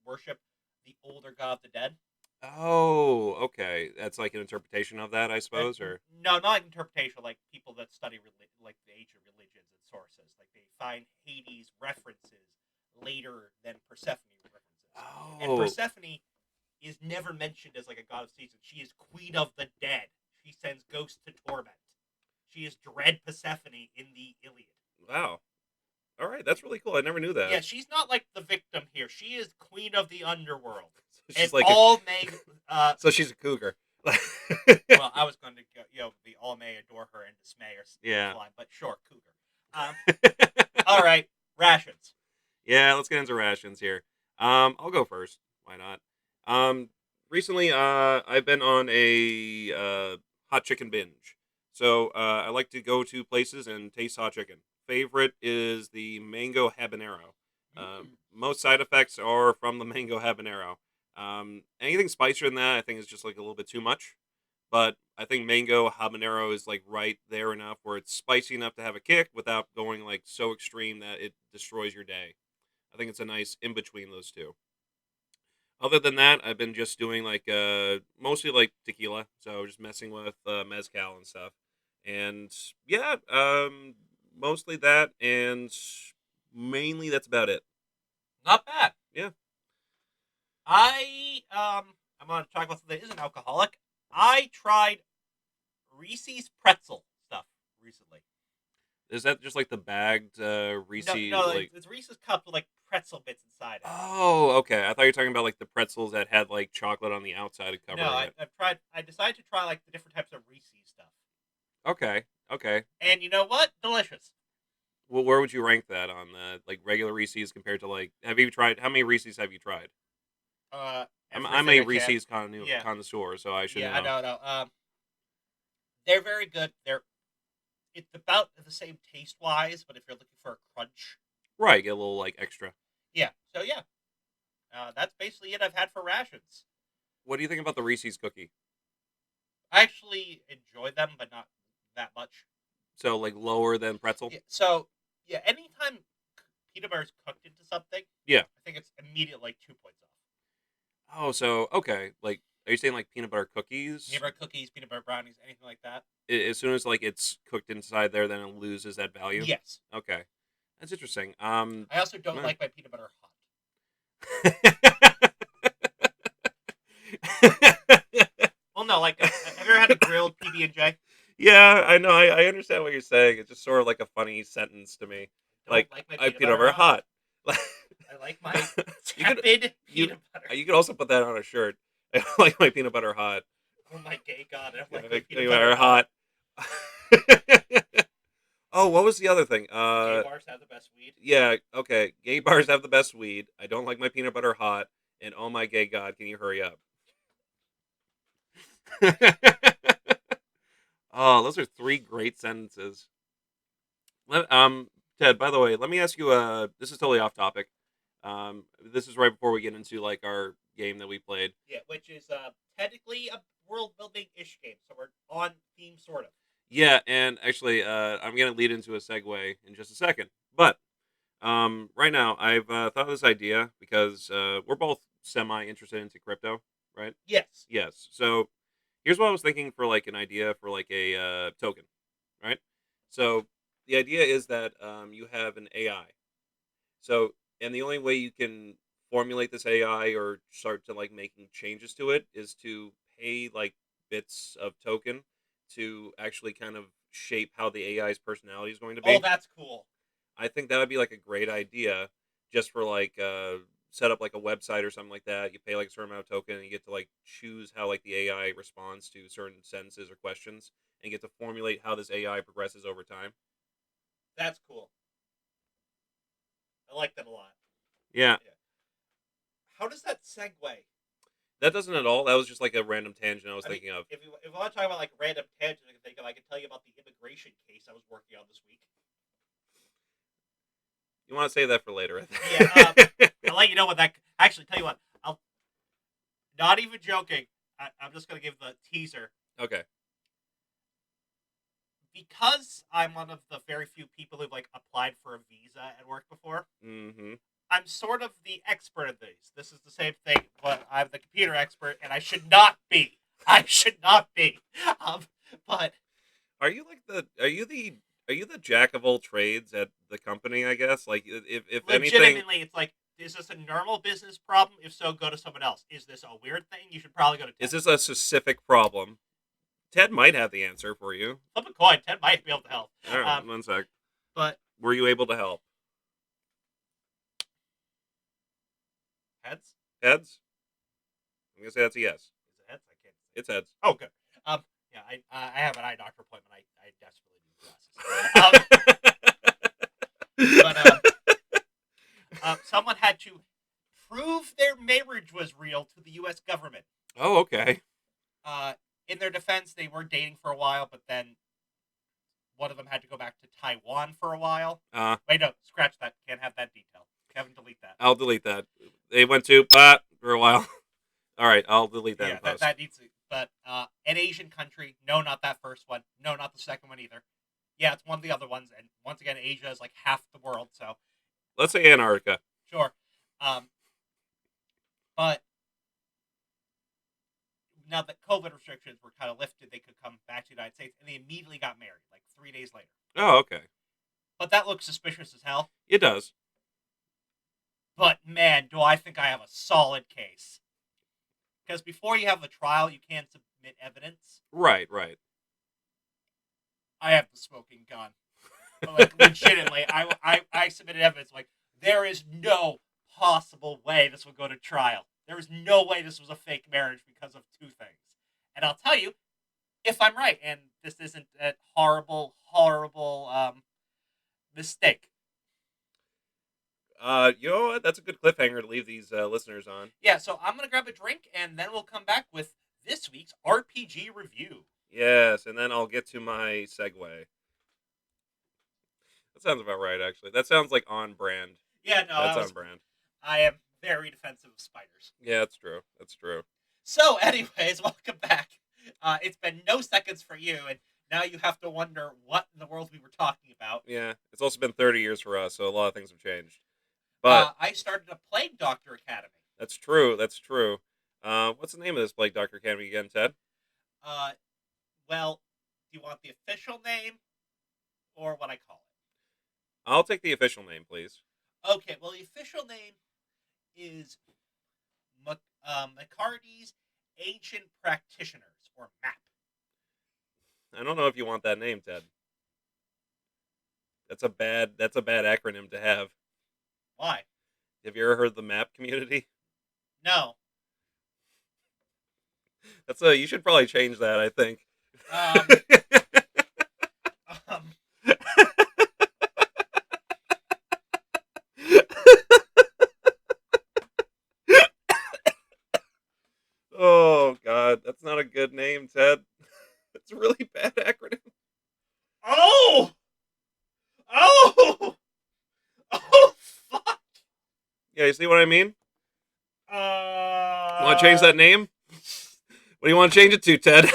worship the older god of the dead. Oh, okay. That's like an interpretation of that, I suppose, or No, not interpretation. Like people that study like the ancient religions and sources, like they find Hades references later than Persephone references. And oh, Persephone is never mentioned as like a god of seasons. She is queen of the dead. She sends ghosts to torment. She is dread Persephone in the Iliad. wow. All right, that's really cool. I never knew that. Yeah, she's not like the victim here. She is queen of the underworld. So she's And like all made so she's a cougar. Well, I was going to go, the all may adore her in dismay or Yeah. fly, but sure, cougar. All right, rations. Yeah, let's get into rations here. I'll go first. Why not? Recently, I've been on a hot chicken binge. So I like to go to places and taste hot chicken. Favorite is the mango habanero. Most side effects are from the mango habanero. Anything spicier than that, I think, is just like a little bit too much. But I think mango habanero is like right there enough where it's spicy enough to have a kick without going like so extreme that it destroys your day. I think it's a nice in between those two. Other than that, I've been just doing like mostly like tequila, so just messing with mezcal and stuff. And yeah, mostly that, and mainly that's about it. Not bad. Yeah, I'm going to talk about something that isn't alcoholic. I tried Reese's pretzel stuff recently. is that just like the bagged No, Reese no, like? it's Reese's cups with like pretzel bits inside it. Oh, okay. I thought you were talking about like the pretzels that had like chocolate on the outside No, covering it. I've tried. I decided to try like the different types of Reese's stuff, Okay, okay. and you know what? Delicious. Well, where would you rank that on like regular Reese's compared to like? Have you tried? How many Reese's have you tried? I'm Everything a I can. Reese's Yeah, connoisseur, so I should yeah, I know. know. No, they're very good. It's about the same taste wise, but if you're looking for a crunch, Right, get a little like extra. yeah. So yeah, that's basically it I've had for rations. What do you think about the Reese's cookie? I actually enjoy them, but not that much. So like lower than pretzel? Yeah, so yeah, anytime peanut butter is cooked into something, Yeah. I think it's immediately like 2 points off. Oh, so okay. Like, are you saying like peanut butter cookies? Peanut butter cookies, peanut butter brownies, anything like that. As soon as like it's cooked inside there, then it loses that value. Yes. Okay, that's interesting. I also don't Meh. like my peanut butter hot. Well, no, like have you ever had a grilled PB and J? Yeah, I know. I understand what you're saying. It's just sort of like a funny sentence to me. Don't Like, like my I peanut peanut butter butter hot. hot. I like my you could tepid you peanut butter. you could also put that on a shirt. I like my peanut butter hot. Oh my gay god, I don't Yeah, like my like peanut peanut butter butter hot. hot. Oh, what was the other thing? Gay bars have the best weed. Yeah, okay. Gay bars have the best weed. I don't like my peanut butter hot. And oh my gay god, can you hurry up? Oh, those are three great sentences. Let, Ted, by the way, let me ask you. This is totally off topic. This is right before we get into like our game that we played. Yeah, which is technically a world building ish game, so we're on theme sort of. Yeah, and actually, I'm gonna lead into a segue in just a second. But right now, I've thought of this idea because we're both semi interested into crypto, right? Yes. Yes. So here's what I was thinking for like an idea for like a token, right? So the idea is that you have an AI. So and the only way you can formulate this AI or start to like making changes to it is to pay like bits of token to actually kind of shape how the AI's personality is going to Oh, be. that's cool. I think that would be like a great idea just for like set up like a website or something like that. You pay like a certain amount of token and you get to like choose how like the AI responds to certain sentences or questions and get to formulate how this AI progresses over time. That's cool. I like that a lot. Yeah, Yeah. How does that segue? that doesn't at all. That was just like a random tangent I was I mean, thinking of. if you want to talk about like random tangents, I can think of, I can tell you about the immigration case I was working on this week. You want to save that for later, I Yeah, think. I'll let you know what that. Actually, tell you what, I'll not even joking. I'm just gonna give the teaser Okay. because I'm one of the very few people who've like applied for a visa at work before. Mm-hmm. I'm sort of the expert of these. This is the same thing, but I'm the computer expert, and I should not be. I should not be. Um, but Are you like are you the jack of all trades at the company? I guess like if anything, legitimately, it's like, is this a normal business problem? If so, go to someone else. Is this a weird thing? You should probably go to is Ted. this a specific problem? Ted might have the answer for you. Flip a coin. Ted might be able to help. All right, one sec. But Were you able to help? heads? Heads? I'm gonna say that's a yes. Is it heads? I can't. It's heads. Oh, good. Yeah, I have an eye doctor appointment. I desperately need glasses. But someone had to prove their marriage was real to the U.S. government. Oh, okay. In their defense, they were dating for a while, but then one of them had to go back to Taiwan for a while. Wait, no, scratch that. Can't have that detail. Kevin, delete that. I'll delete that. They went to for a while. All right, I'll delete that. Yeah, that needs to. But an Asian country. No, not that first one. No, not the second one either. Yeah, it's one of the other ones. And once again, Asia is like half the world. So let's say Antarctica. Sure. But now that COVID restrictions were kind of lifted, they could come back to the United States, and they immediately got married, like 3 days later. Oh, okay. But that looks suspicious as hell. It does. But man, do I think I have a solid case. Because before you have a trial, you can't submit evidence. Right. I have the smoking gun. Like, legitimately, I submitted evidence. Like, there is no possible way this would go to trial. There is no way this was a fake marriage because of two things. And I'll tell you, if I'm right, and this isn't a horrible mistake. You know what? That's a good cliffhanger to leave these listeners on. Yeah, so I'm going to grab a drink, and then we'll come back with this week's RPG review. Yes, and then I'll get to my segue. That sounds about right, actually. That sounds like on brand. Yeah, no, that's on brand. I am very defensive of spiders. Yeah, that's true. That's true. So, anyways, welcome back. It's been no seconds for you, and now you have to wonder what in the world we were talking about. Yeah, it's also been 30 years for us, so a lot of things have changed. But I started a Plague Doctor Academy. That's true. That's true. What's the name of this Plague Doctor Academy again, Ted? Well, do you want the official name or what I call it? I'll take the official name, please. Okay, well, the official name is McCarty's Ancient Practitioners, or MAP. I don't know if you want that name, Ted. That's a bad acronym to have. Why? Have you ever heard of the MAP community? No. You should probably change that, I think. Oh, God. That's not a good name, Ted. It's a really bad acronym. Oh, fuck. Yeah, you see what I mean? You want to change that name? What do you want to change it to, Ted?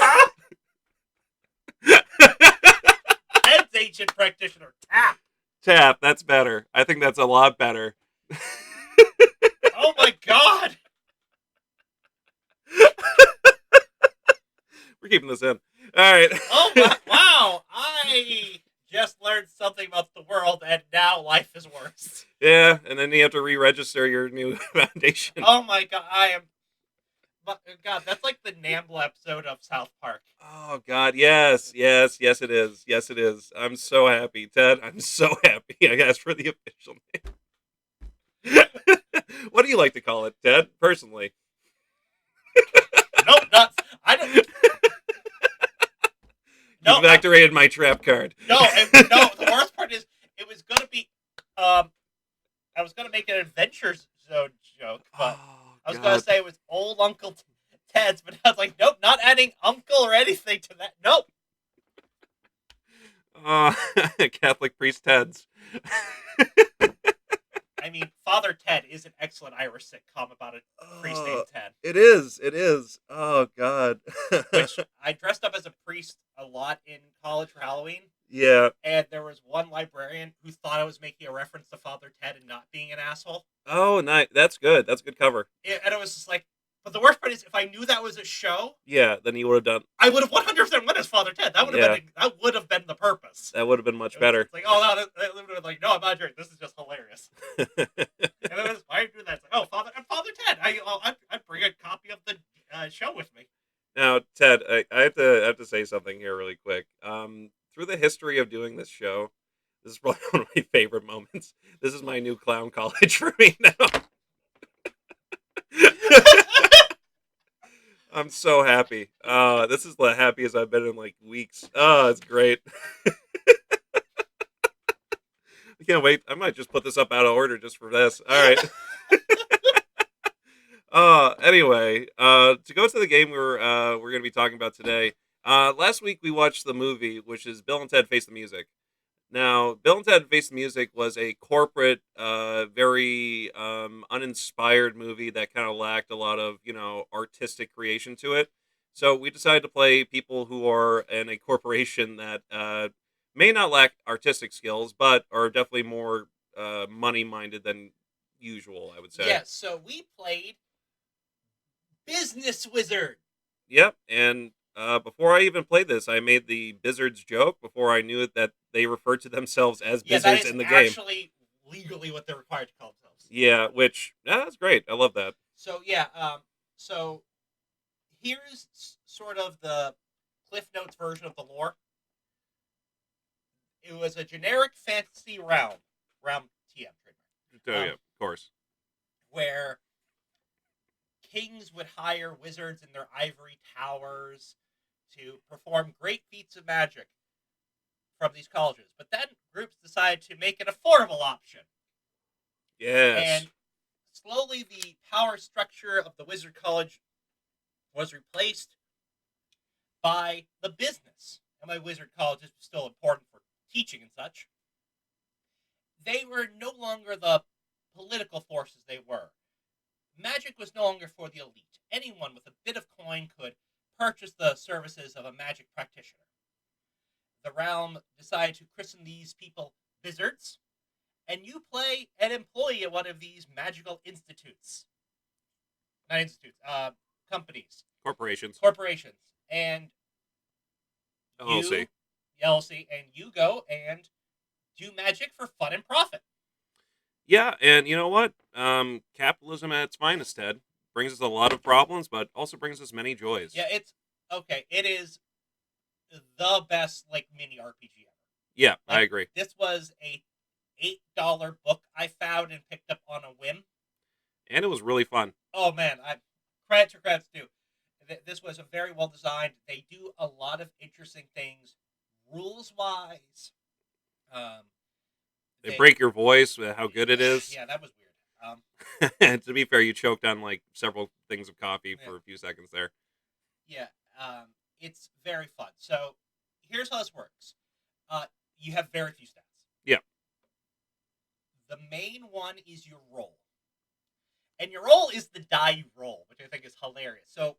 Ted's Ancient Practitioner. Tap. Tap. That's better. I think that's a lot better. Oh, my God. We're keeping this in. All right. Oh, wow. I just learned something about the world, and now life is worse. Yeah, and then you have to re-register your new foundation. Oh, my God. God, that's like the Namble episode of South Park. Oh, God, yes, it is. Yes, it is. I'm so happy, Ted. I'm so happy I asked for the official name. What do you like to call it, Ted, personally? Nope, I don't... No, you've activated my trap card. No, the worst part is, it was going to be, I was going to make an Adventure Zone joke, but I was going to say it was old Uncle Ted's, but I was like, nope, not adding uncle or anything to that. Nope. Catholic priest Ted's. I mean, Father Ted is an excellent Irish sitcom about a priest named Ted. It is. Oh, God. Which I dressed up as a priest a lot in college for Halloween. Yeah. And there was one librarian who thought I was making a reference to Father Ted and not being an asshole. Oh, nice. That's good. That's a good cover. And it was just like, but the worst part is, if I knew that was a show, yeah, then you would have done. I would have 100% went as Father Ted. That would have been the purpose. That would have been much better. It's like, oh no, that would have been like, no, I'm not doing. This is just hilarious. And it was, why are you doing that? It's like, oh, I'm Father Ted. I bring a copy of the show with me. Now, Ted, I have to say something here really quick. Through the history of doing this show, this is probably one of my favorite moments. This is my new clown college for me now. I'm so happy. This is the happiest I've been in like weeks. It's great. I can't wait. I might just put this up out of order just for this. All right. Anyway, to go to the game we're going to be talking about today. Last week we watched the movie, which is Bill and Ted Face the Music. Now, Bill and Ted Face the Music was a corporate, very uninspired movie that kind of lacked a lot of, artistic creation to it. So we decided to play people who are in a corporation that may not lack artistic skills, but are definitely more money minded than usual, I would say. Yes, so we played Business Wizard. Yep, and before I even played this, I made the Bizzards joke before I knew that they referred to themselves as Yeah, that Bizzards is in the game. actually legally what they're required to call themselves. Yeah, which that's great. I love that. So yeah, so here's sort of the Cliff Notes version of the lore. It was a generic fantasy realm TM Oh trademark, yeah, of course. where kings would hire wizards in their ivory towers to perform great feats of magic from these colleges. But then groups decided to make an affordable option. Yes. And slowly the power structure of the Wizard College was replaced by the business. And my Wizard College is still important for teaching and such. They were no longer the political forces they were. Magic was no longer for the elite. Anyone with a bit of coin could purchase the services of a magic practitioner. The realm decided to christen these people wizards, and you play an employee at one of these magical institutes. Not institutes, companies, Corporations. corporations. And LLC. you, LLC, and you go and do magic for fun and profit. Yeah, and you know what? Capitalism at its finest, Ted, brings us a lot of problems, but also brings us many joys. Yeah, it's okay. It is the best like mini RPG ever. Yeah, I Like agree. this was a $8 book I found and picked up on a whim. And it was really fun. Oh man, I credit to credits due. This was a very well designed. They do a lot of interesting things, rules wise. Um, They break your voice with how good it is. Yeah, that was weird. And to be fair, you choked on like several things of coffee Yeah, for a few seconds there. yeah. It's very fun. So here's how this works. Uh, you have very few stats. Yeah. The main one is your roll. And your roll is the die you roll, which I think is hilarious. So,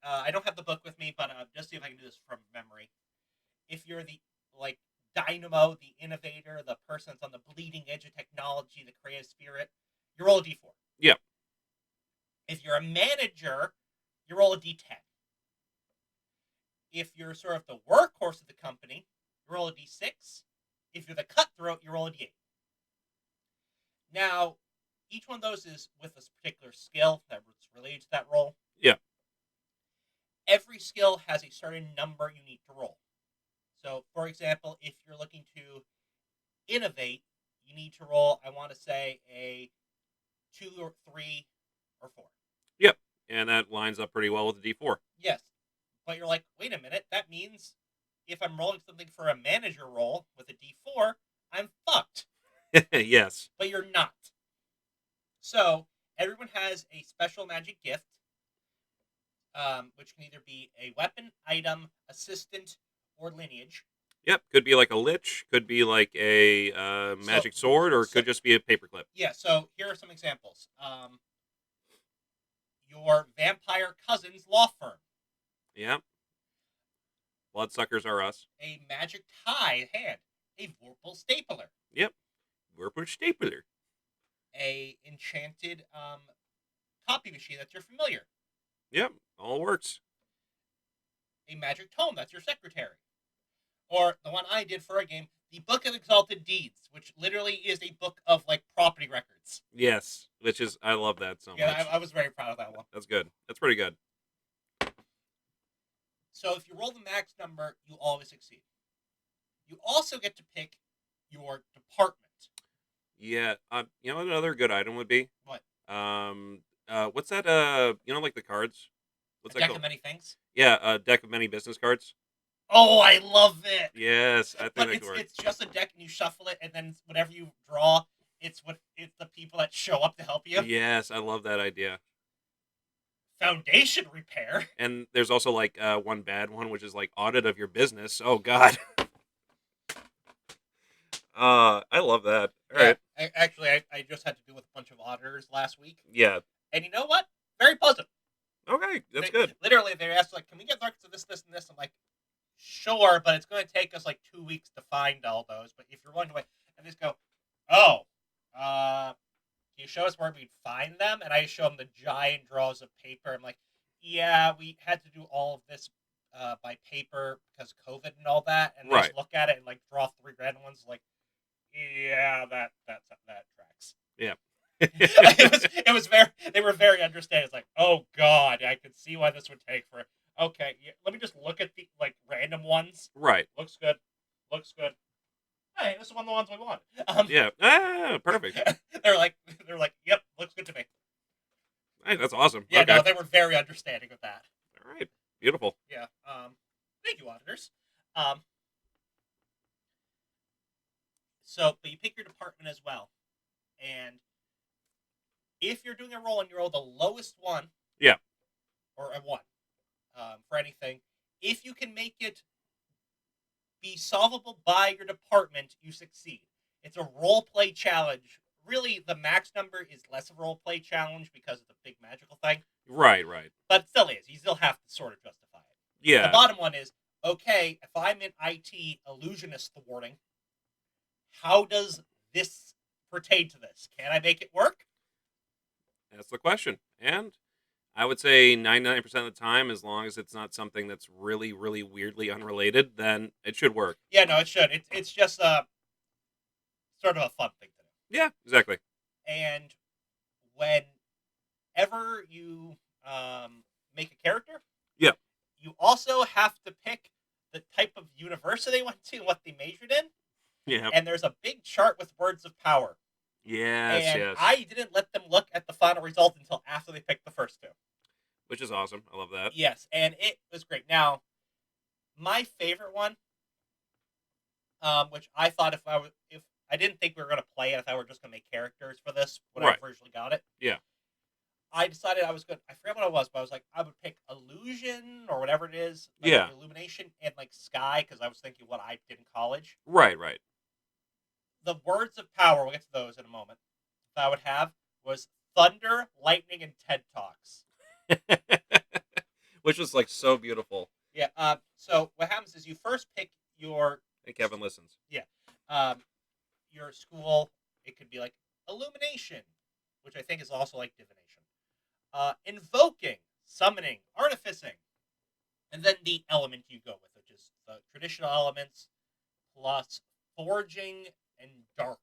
I don't have the book with me, but just see if I can do this from memory. If you're the like dynamo, the innovator, the person that's on the bleeding edge of technology, the creative spirit, you roll a d4. Yeah. If you're a manager, you roll a d10. If you're sort of the workhorse of the company, you roll a d6. If you're the cutthroat, you roll a d8. Now, each one of those is with a particular skill that's related to that roll. Yeah. Every skill has a certain number you need to roll. So, for example, if you're looking to innovate, you need to roll, I want to say, a 2 or 3 or 4. Yep. And that lines up pretty well with the D4. Yes. But you're like, wait a minute, that means if I'm rolling something for a manager roll with a D4, I'm fucked. Yes. But you're not. So, everyone has a special magic gift, which can either be a weapon, item, assistant, or lineage. Yep. Could be like a lich, could be like a magic sword, or it could just be a paperclip. Yeah, so here are some examples. Your vampire cousin's law firm. Yeah. Bloodsuckers are us. A magic tie hand. A Vorpal stapler. Yep. Vorpal stapler. A enchanted copy machine that's your familiar. Yep. All works. A magic tome that's your secretary. Or the one I did for a game, the Book of Exalted Deeds, which literally is a book of like property records. Yes, which is I love that so much. Yeah, I was very proud of that one. That's good. That's pretty good. So if you roll the max number, you always succeed. You also get to pick your department. Yeah. You know what another good item would be? What? What's that? Like the cards? What's A that deck called? of many things. Yeah, a deck of many business cards. Oh, I love it. Yes, I think But that could work. it's just a deck, and you shuffle it, and then whatever you draw, it's the people that show up to help you. Yes, I love that idea. Foundation repair. And there's also like one bad one, which is like audit of your business. Oh God. I love that. All Yeah, right. I just had to do with a bunch of auditors last week, Yeah. and you know what? Very positive. Okay, that's good. Literally, they asked like, "Can we get records of this, this, and this?" I'm like, "Sure, but it's going to take us like 2 weeks to find all those. But if you're willing to wait," and they just go, "Oh, can you show us where we'd find them?" And I show them the giant draws of paper. I'm like, "Yeah, we had to do all of this by paper because COVID and all that." And they Right. just look at it and like draw 3 random ones. Like, yeah, that tracks. Yeah. It was very. They were very understanding. It's like, oh god, I could see why this would take for. Okay, yeah, let me just look at the like random ones. Right. Looks good. Looks good. Hey, this is one of the ones we want. Yeah. Ah, perfect. they're like, yep, looks good to me. Hey, that's awesome. Yeah, Okay. no, they were very understanding of that. All right. Beautiful. Yeah. Thank you, auditors. Um, but you pick your department as well, and if you're doing a roll and you roll the lowest one, Yeah. or a one, for anything, if you can make it be solvable by your department, you succeed. It's a role play challenge. Really, the max number is less of a role play challenge because of the big magical thing, Right. Right. but it still is. You still have to sort of justify it. The Yeah. bottom one is, okay, if I'm in IT illusionist thwarting, how does this pertain to this? Can I make it work? That's the question. And I would say 99% of the time, as long as it's not something that's really, really weirdly unrelated, then it should work. Yeah, no, it should. It's just sort of a fun thing to do. Yeah. Exactly. And whenever you make a character, Yeah. you also have to pick the type of university they went to and what they majored in. Yeah. And there's a big chart with words of power. Yes. And Yes. I didn't let them look at the final result until after they picked the first two. Which is awesome. I love that. Yes, and it was great. Now, my favorite one, which I thought if I didn't think we were going to play it, if I were just going to make characters for this when Right. I originally got it. Yeah. I decided I was good. I forget what it was, but I was like, I would pick illusion or whatever it is. Like Yeah. illumination and like sky because I was thinking what I did in college. Right. Right. The words of power, we'll get to those in a moment, that I would have was thunder, lightning, and TED Talks. Which was like so beautiful. Yeah. So what happens is you first pick your And Kevin listens. your school. It could be like illumination, which I think is also like divination. Invoking, summoning, artificing, and then the element you go with, which is the traditional elements plus forging and darkness.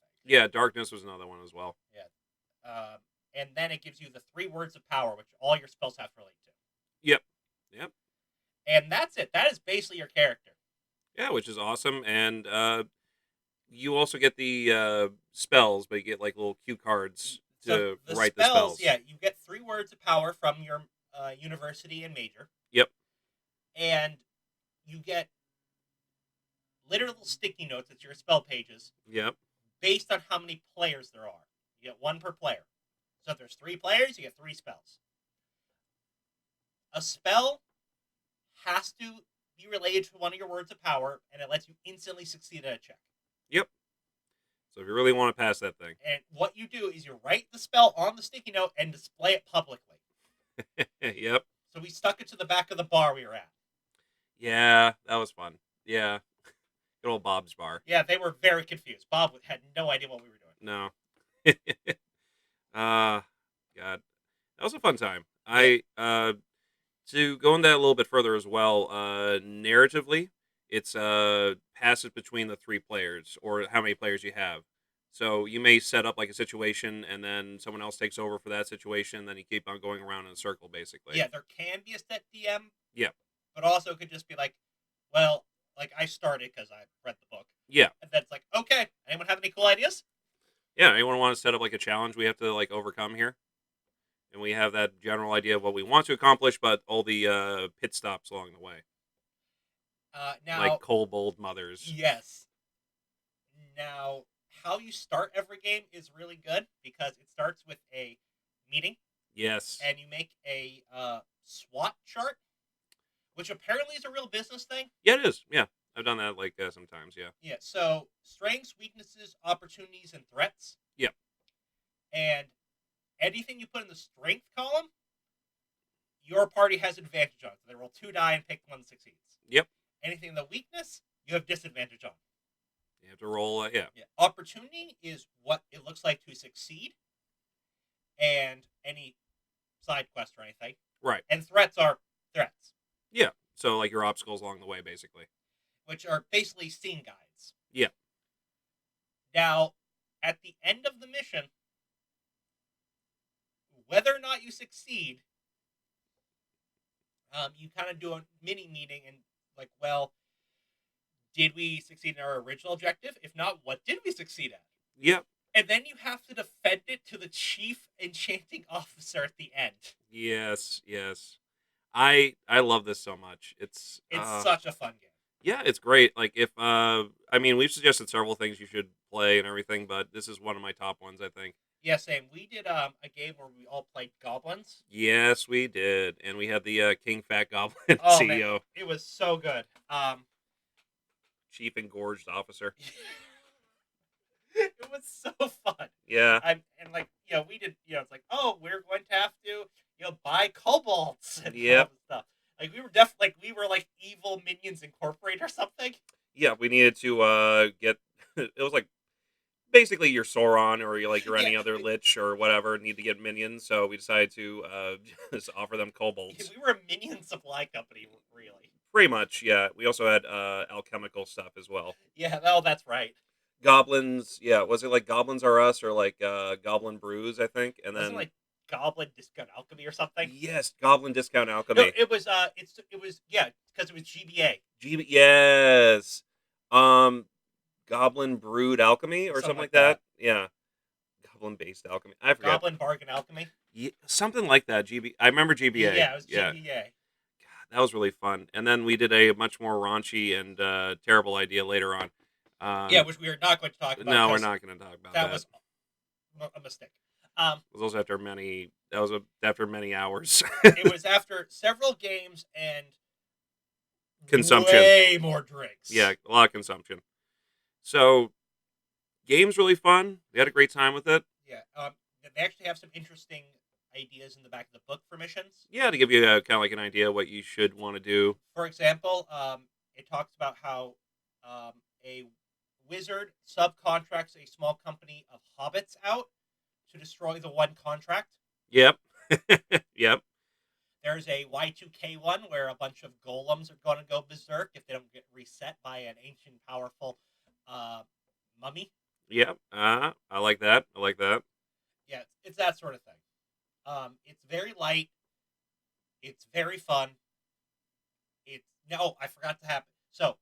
I think. Yeah, darkness was another one as well. Yeah. And then it gives you the 3 words of power, which all your spells have to relate to. Yep. Yep. And that's it. That is basically your character. Yeah, which is awesome. And you also get the spells, but you get like little cue cards to write the spells. Yeah, you get 3 words of power from your university and major. Yep. And you get literal sticky notes. It's your spell pages. Yep. Based on how many players there are. You get 1 per player. So if there's 3 players, you get 3 spells. A spell has to be related to one of your words of power, and it lets you instantly succeed at a check. Yep. So if you really want to pass that thing. And what you do is you write the spell on the sticky note and display it publicly. Yep. So we stuck it to the back of the bar we were at. Yeah, that was fun. Yeah. Good old Bob's bar. Yeah, they were very confused. Bob had no idea what we were doing. No. God. That was a fun time. To go into that a little bit further as well, narratively, it's passes between the 3 players or how many players you have. So you may set up like a situation and then someone else takes over for that situation, then you keep on going around in a circle basically. Yeah, there can be a set DM. Yeah. But also it could just be like, well, like I started because I read the book. Yeah. And then it's like, okay, anyone have any cool ideas? Yeah, anyone want to set up like a challenge we have to like overcome here? and we have that general idea of what we want to accomplish, but all the pit stops along the way, like Now, kobold mothers. yes. Now, how you start every game is really good because it starts with a meeting, Yes. and you make a SWOT chart, which apparently is a real business thing. Yeah, it is. Yeah, I've done that like sometimes. Yeah. Yeah. So strengths, weaknesses, opportunities, and threats, Yeah. and anything you put in the strength column, your party has advantage on. So they roll 2 die and pick one that succeeds. Yep. Anything in the weakness, you have disadvantage on. You have to roll. Yeah. Yeah. Opportunity is what it looks like to succeed, and any side quest or anything. Right. And threats are threats, Yeah. So like your obstacles along the way, basically. which are basically scene guides. Yeah. Now, at the end of the mission, whether or not you succeed, you kind of do a mini meeting and like, well, did we succeed in our original objective? If not, what did we succeed at? Yep. And then you have to defend it to the chief enchanting officer at the end. Yes. Yes. I love this so much. It's such a fun game. Yeah, it's great. Like if I mean we've suggested several things you should play and everything, but this is one of my top ones, I think. Yeah, same. We did a game where we all played goblins. Yes, we did. And we had the King Fat Goblin Oh man, CEO, it was so good. Chief Engorged Officer. It was so fun. Yeah. And like, we did, it's like, oh, we're going to have to, buy kobolds and all Yep. this stuff. Like we were definitely like we were like evil minions incorporate or something. Yeah, we needed to get it was like basically your Sauron or your any Yeah, other lich or whatever need to get minions, so we decided to just offer them kobolds. we were a minion supply company, really. Pretty much, yeah. We also had alchemical stuff as well. Yeah, oh, that's right. Goblins, yeah. Was it like Goblins Are Us or like Goblin Brews, I think? And Wasn't then it like Goblin Discount Alchemy or something? yes, Goblin Discount No, Alchemy. it was it was yeah, because it was GBA. Yes. Um Goblin Brewed Alchemy or Something something like like that. that. Yeah. Goblin Based Alchemy. I forget. Goblin Bargain Alchemy. Yeah, something like that. I remember GBA. Yeah, it was Yeah. GBA. God, that was really fun. And then we did a much more raunchy and terrible idea later on. Yeah, which we are not going to talk about. No, we're because not going to talk about that that. was a mistake. It was also after many. That was after many hours. It was after several games and Consumption. way more drinks. Yeah, a lot of consumption. So, game's really fun. We had a great time with it. Yeah. They actually have some interesting ideas in the back of the book for missions. Yeah, to give you kind of like an idea what you should want to do. For example, it talks about how a wizard subcontracts a small company of hobbits out to destroy the one contract. Yep. Yep. There's a Y2K one where a bunch of golems are going to go berserk if they don't get reset by an ancient, powerful mummy. Yep. I like that. I like that. Yeah, it's that sort of thing. It's very light. It's very fun. I forgot to happen. So,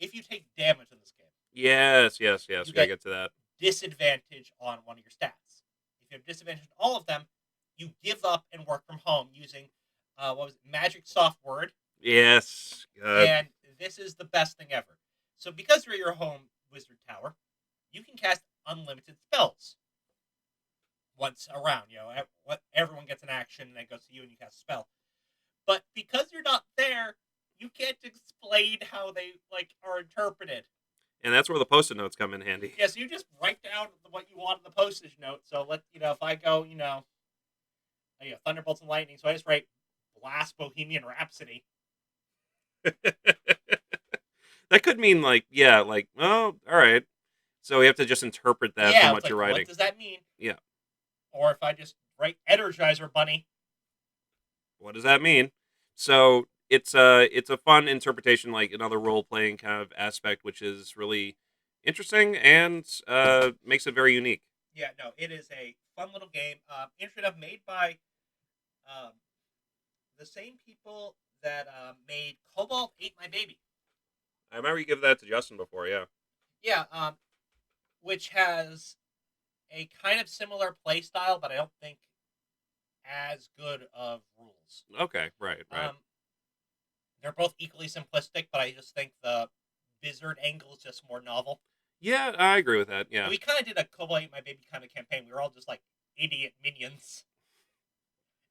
if you take damage in this game, Yes, yes, yes. You We gotta get- get to that. disadvantage on one of your stats. If you have disadvantage on all of them, you give up and work from home using magic soft word. Yes. And this is the best thing ever. So because you're at your home wizard tower, you can cast unlimited spells once around. Everyone gets an action and then goes to you and you cast a spell. But because you're not there, you can't explain how they are interpreted. And that's where the post-it notes come in handy. Yes, you just write down what you want in the postage note. So if I go, Thunderbolts and Lightning, so I just write Blast Bohemian Rhapsody. That could mean all right. So we have to just interpret that from what you're writing. What does that mean? Yeah. Or if I just write Energizer Bunny. What does that mean? So it's a fun interpretation, like another role playing kind of aspect, which is really interesting and makes it very unique. Yeah, no, it is a fun little game. Interesting enough, made by the same people that made Cobalt Ate My Baby. I remember you gave that to Justin before, yeah. Yeah, which has a kind of similar play style, but I don't think as good of rules. Okay, right. Um, they're both equally simplistic, but I just think the Blizzard angle is just more novel. Yeah, I agree with that. Yeah, And we kind of did a Kobo Ate My Baby kind of campaign. We were all just like idiot minions,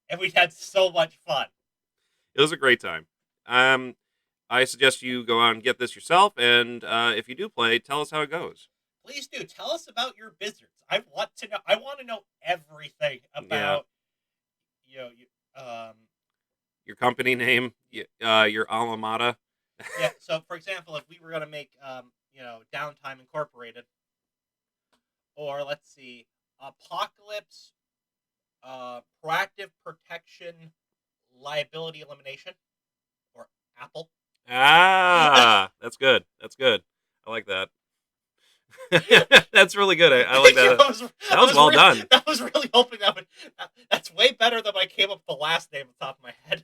and we had so much fun. it was a great time. Um, I suggest you go out and get this yourself, and if you do play, tell us how it goes. Please do tell us about your Blizzards. I want to know. I want to know everything Yeah, about you know. your company name, your alma mater. Yeah. So, for example, if we were gonna make Downtime Incorporated, or let's see, Apocalypse, Proactive Protection, Liability Elimination, or Apple. Ah, that's good. That's good. I like that. That's really good. I like that. That was well done. I was really hoping that's way better than when I came up with the last name on top of my head.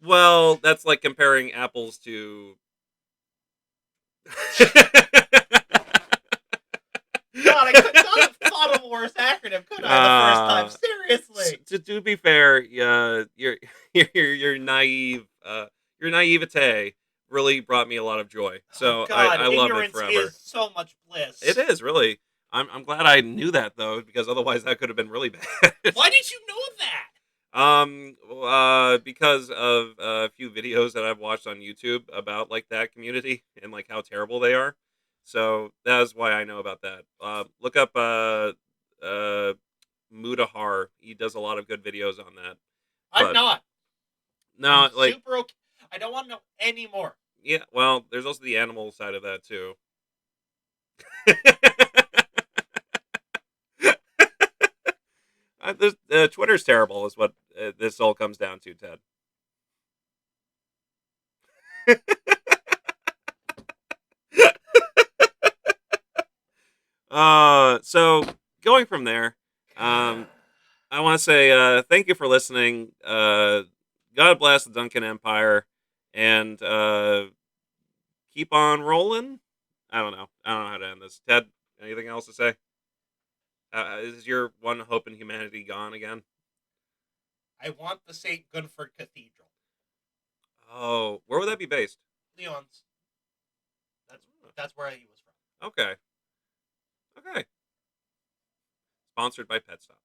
Well, that's like comparing apples to. God, I could not have thought of a worse acronym, could I? The first time, seriously. To be fair, your naive your naivete really brought me a lot a lot of joy. Oh So God, I love it ignorance forever. is so much It bliss. is really. I'm glad I knew that though, because otherwise that could have been really bad. Why did you know that? Because of a few videos that I've watched on YouTube about like that community and like how terrible they are. So that's why I know about that. Look up uh Mudahar. He does a lot of good videos on that. I'm But not. I'm no, like super okay. I don't want to know any more. yeah, well, there's also the animal side of that too. Twitter's terrible, is what this all comes down to, Ted. So going from there, God. I want to say thank you for listening. God bless the Duncan Empire, and keep on rolling. I don't know. I don't know how to end this. Ted, anything else to say? Is your one hope in humanity gone again? I want the St. Gunford Cathedral. Oh, where would that be based? Leon's. That's where he was from. Okay. Okay. Sponsored by Pet Stop.